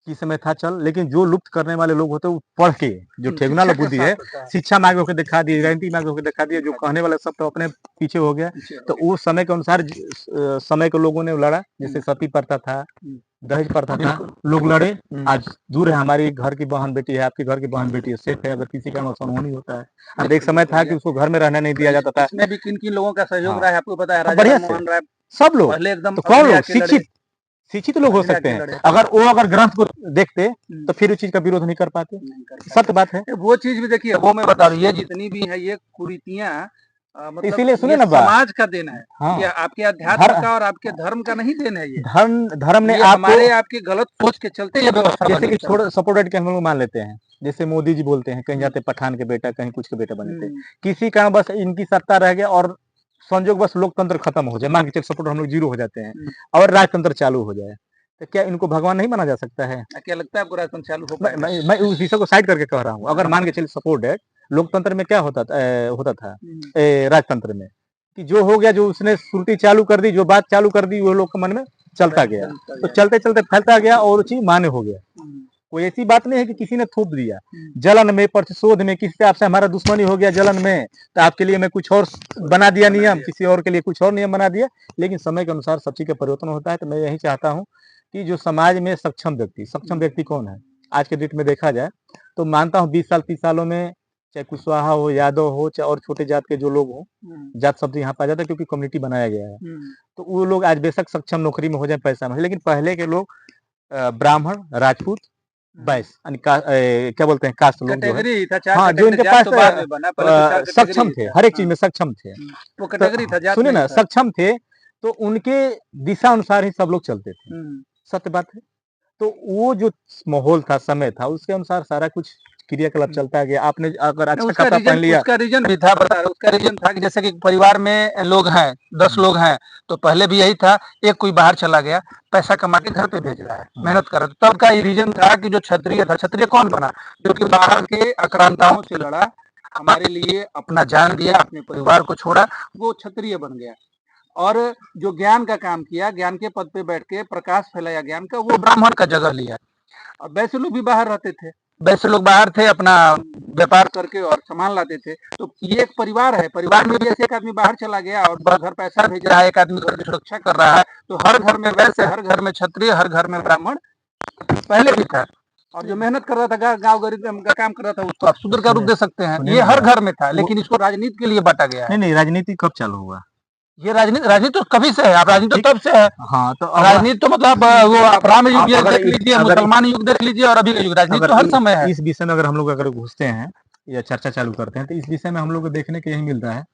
Speaker 2: किस समय था चल, लेकिन जो लुप्त करने वाले लोग होते हैं वो पढ़ के जो ठेगुना लोग बुद्धि है, शिक्षा मांग होकर दिखा दिए, गारंटी मांग होकर दिखा दिए, जो कहने वाले सब तो अपने पीछे हो गया। तो वो समय के अनुसार समय के लोगों ने लड़ा, जैसे सती प्रथा था, दहेज प्रथा था, लोग लड़े। आज दूर है, हमारी घर की बहन बेटी है, आपके घर की बहन बेटी है, सेफ है, अगर किसी का नुकसान नहीं होता है। अब एक समय था कि उसको घर में रहने नहीं दिया जाता था।
Speaker 1: इसमें भी किन किन लोगों का सहयोग रहा है आपको पता है?
Speaker 2: बढ़िया से सब लोग, तो कौन लोग शिक्षित लोग हो सकते हैं, अगर ग्रंथ को देखते तो फिर उस चीज का विरोध नहीं कर पाते। सत्य बात है।
Speaker 1: वो चीज भी देखिए, वो मैं बता रहा हूँ, ये जितनी भी है ये कुरीतियां मतलब
Speaker 2: इसीलिए सुनिए ना,
Speaker 1: समाज का देन है।
Speaker 2: हाँ,
Speaker 1: ये आपके अध्यात्म का और आपके धर्म का नहीं देन है। ये
Speaker 2: धर्म ने
Speaker 1: हमारे आपके गलत सोच के चलते ये व्यवस्था,
Speaker 2: जैसे कि थोड़ा सपोर्टेड के हम लोग मान लेते हैं, जैसे मोदी जी बोलते हैं कहीं जाते पठान के बेटा, कहीं कुछ के बेटा बने थे, किसी का बस इनकी सत्ता रह गया और संजोग बस लोकतंत्र खत्म हो जाए, मान के चल सपोर्ट हम लोग 0 हो जाते हैं और राजतंत्र चालू हो जाए, तो क्या इनको भगवान नहीं माना जा सकता है? क्या लगता है आपको राजतंत्र चालू हो पाएगा? मैं उस विषय को साइड करके कह रहा हूँ। अगर मान के चलिए सपोर्ट है, लोकतंत्र में क्या होता था राजतंत्र में कि जो हो गया, जो उसने सुर्ती चालू कर दी, जो बात चालू कर दी, वो लोग के मन में चलता गया, तो चलते चलते फैलता गया और वो चीज मान्य हो गया। कोई ऐसी बात नहीं है कि किसी ने थोप दिया। जलन में, प्रतिशोध में, किसी से आपसे हमारा दुश्मनी हो गया जलन में, तो आपके लिए मैं कुछ और बना दिया नियम, किसी और के लिए कुछ और नियम बना दिया। लेकिन समय के अनुसार सब चीज का परिवर्तन होता है। तो मैं यही चाहता हूँ कि जो समाज में सक्षम व्यक्ति कौन है आज के डेट में देखा जाए तो मानता हूँ 20 साल 30 सालों में, चाहे कुशवाहा हो, यादव हो, चाहे और छोटे जात के जो लोग हो, जात शब्द यहाँ पाया जाता है क्योंकि कम्युनिटी बनाया गया है, तो वो लोग आज बेशक सक्षम नौकरी में हो जाए, पैसा में, लेकिन पहले के लोग ब्राह्मण, राजपूत, वैश्य, क्या बोलते हैं, कास्ट लोग जो है, हाँ, जो इनके पास सक्षम थे, हर एक चीज में सक्षम थे, वो कैटेगरी था, सुनिए ना, सक्षम थे, तो उनके दिशा अनुसार ही सब लोग चलते थे। सत्य बात है। तो वो जो माहौल था, समय था, उसके अनुसार सारा कुछ क्रियाकलाप चलता गया। आपने अगर अच्छा कपड़ा पहन लिया, उसका रीजन भी था, बता रहा, उसका रीजन था कि जैसे कि परिवार में लोग हैं, 10 लोग हैं, तो पहले भी यही था, एक कोई बाहर चला गया, पैसा कमा के घर पे भेज रहा है, मेहनत कर रहा है, तब का ये रीजन था कि जो क्षत्रिय था, क्षत्रिय कौन बना? जो कि बाहर के आक्रांताओं से लड़ा, हमारे लिए अपना जान दिया, अपने परिवार को छोड़ा, वो क्षत्रिय बन गया। और जो ज्ञान का काम किया, ज्ञान के पद पे बैठ के प्रकाश फैलाया ज्ञान का, वो ब्राह्मण का जगह लिया। और वैसे लोग भी बाहर रहते थे, वैसे लोग बाहर थे, अपना व्यापार करके और सामान लाते थे। तो ये एक परिवार है, परिवार में भी ऐसे एक आदमी बाहर चला गया और घर पैसा भेज रहा है, एक आदमी घर की सुरक्षा कर रहा है, तो हर घर में वैसे, हर घर में क्षत्रिय, हर घर में ब्राह्मण पहले भी था। और जो मेहनत कर रहा था, गाँव गरीब का काम कर रहा था, उसको आप शूद्र का रूप दे सकते हैं। ये हर घर में था, लेकिन इसको राजनीति के लिए बांटा गया है। नहीं, राजनीति कब चालू हुआ? ये राजनीति तो कभी से है, आप राजनीति तो तब से है। हाँ, तो राजनीति तो मतलब वो अब्राहम युग देख लीजिए, मुसलमान युग देख लीजिए, और अभी का युग, राजनीति तो हर समय है। इस विषय में अगर हम लोग अगर घुसते हैं या चर्चा चालू करते हैं, तो इस विषय में हम लोग को देखने को यही मिलता है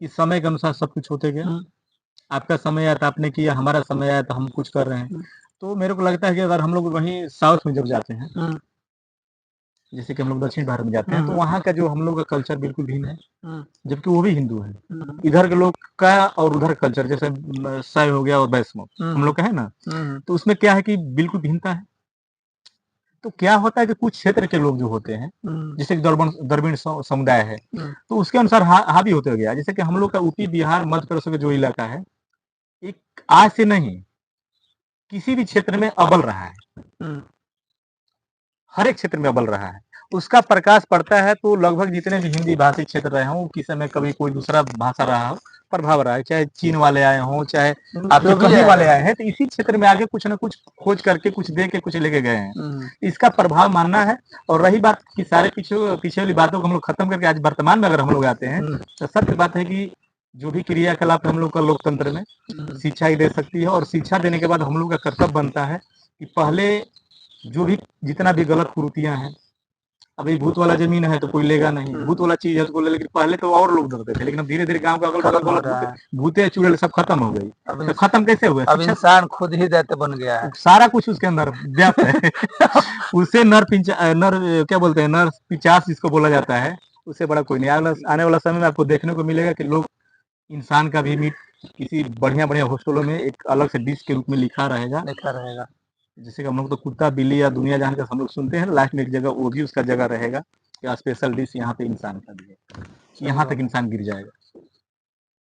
Speaker 2: कि समय के अनुसार सब कुछ होते गए। आपका समय आया तो आपने किया, हमारा समय आया तो हम कुछ कर रहे हैं। तो मेरे को लगता है कि अगर हम लोग वहीं साउथ में जब जाते हैं जैसे कि हम लोग दक्षिण भारत में जाते हैं तो
Speaker 1: हम्म।
Speaker 2: वहाँ का जो हम लोग का कल्चर बिल्कुल भिन्न है,
Speaker 1: हम्म।
Speaker 2: जबकि वो भी हिंदू है।
Speaker 1: हम्म।
Speaker 2: इधर के लोग का और उधर कल्चर जैसे शैव हो गया और वैष्णव हम लोग का है ना,
Speaker 1: हम्म।
Speaker 2: तो उसमें क्या है कि बिल्कुल भिन्नता है। तो क्या होता है कि कुछ क्षेत्र के लोग जो होते हैं,
Speaker 1: हम्म।
Speaker 2: जैसे कि द्रविड़ समुदाय है,
Speaker 1: हम्म।
Speaker 2: तो उसके अनुसार हावी होते गया। जैसे कि हम लोग का यूपी बिहार मध्य प्रदेश का जो इलाका है, एक आज से नहीं किसी भी क्षेत्र में अव्वल रहा है,
Speaker 1: हम्म।
Speaker 2: हर एक क्षेत्र में अव्वल रहा है। उसका प्रकाश पड़ता है तो लगभग जितने भी हिंदी भाषी क्षेत्र रहे हों, किस समय कभी कोई दूसरा भाषा रहा हो, प्रभाव रहा है, चाहे चीन वाले आए हों, चाहे आपके
Speaker 1: जो भी
Speaker 2: कहीं
Speaker 1: है।
Speaker 2: वाले आए हैं, तो इसी क्षेत्र में आगे कुछ ना कुछ खोज करके कुछ दे के कुछ लेके गए हैं। इसका प्रभाव मानना है। और रही बात कि सारे पीछे वाली बातों को हम लोग खत्म करके आज वर्तमान में अगर हम लोग आते हैं, तो सत्य बात है कि जो भी क्रियाकलाप हम लोग का लोकतंत्र में शिक्षा ही दे सकती है। और शिक्षा देने के बाद हम लोग का कर्तव्य बनता है कि पहले जो भी जितना भी गलत कुरीतियां हैं, अभी भूत वाला जमीन है तो कोई लेगा नहीं, भूत वाला चीज है तो कोई ले, लेकिन पहले तो और लोग डरते थे, लेकिन अब धीरे धीरे गांव का अगल
Speaker 1: खत्म हो
Speaker 2: बगल
Speaker 1: रहा है।
Speaker 2: भूते चुड़ैल सब खत्म हो गई।
Speaker 1: अब
Speaker 2: तो खत्म कैसे हुआ?
Speaker 1: अब
Speaker 2: शिक्षा,
Speaker 1: इंसान खुद ही दैत्य बन गया है।
Speaker 2: सारा कुछ उसके अंदर व्याप्त है। उसे नर क्या बोलते हैं, नर पिचास जिसको बोला जाता है, उससे बड़ा कोई नहीं। आने वाला समय में आपको देखने को मिलेगा कि लोग इंसान का भी मीट किसी बढ़िया बढ़िया हॉस्टलों में एक अलग से डिश के रूप में लिखा रहेगा। जैसे कि हम लोग तो कुत्ता बिल्ली या दुनिया जहान का हम लोग सुनते हैं, लास्ट में एक जगह वो भी उसका जगह रहेगा कि स्पेशल डिश यहाँ पे इंसान का भी है, यहाँ तक इंसान गिर जाएगा।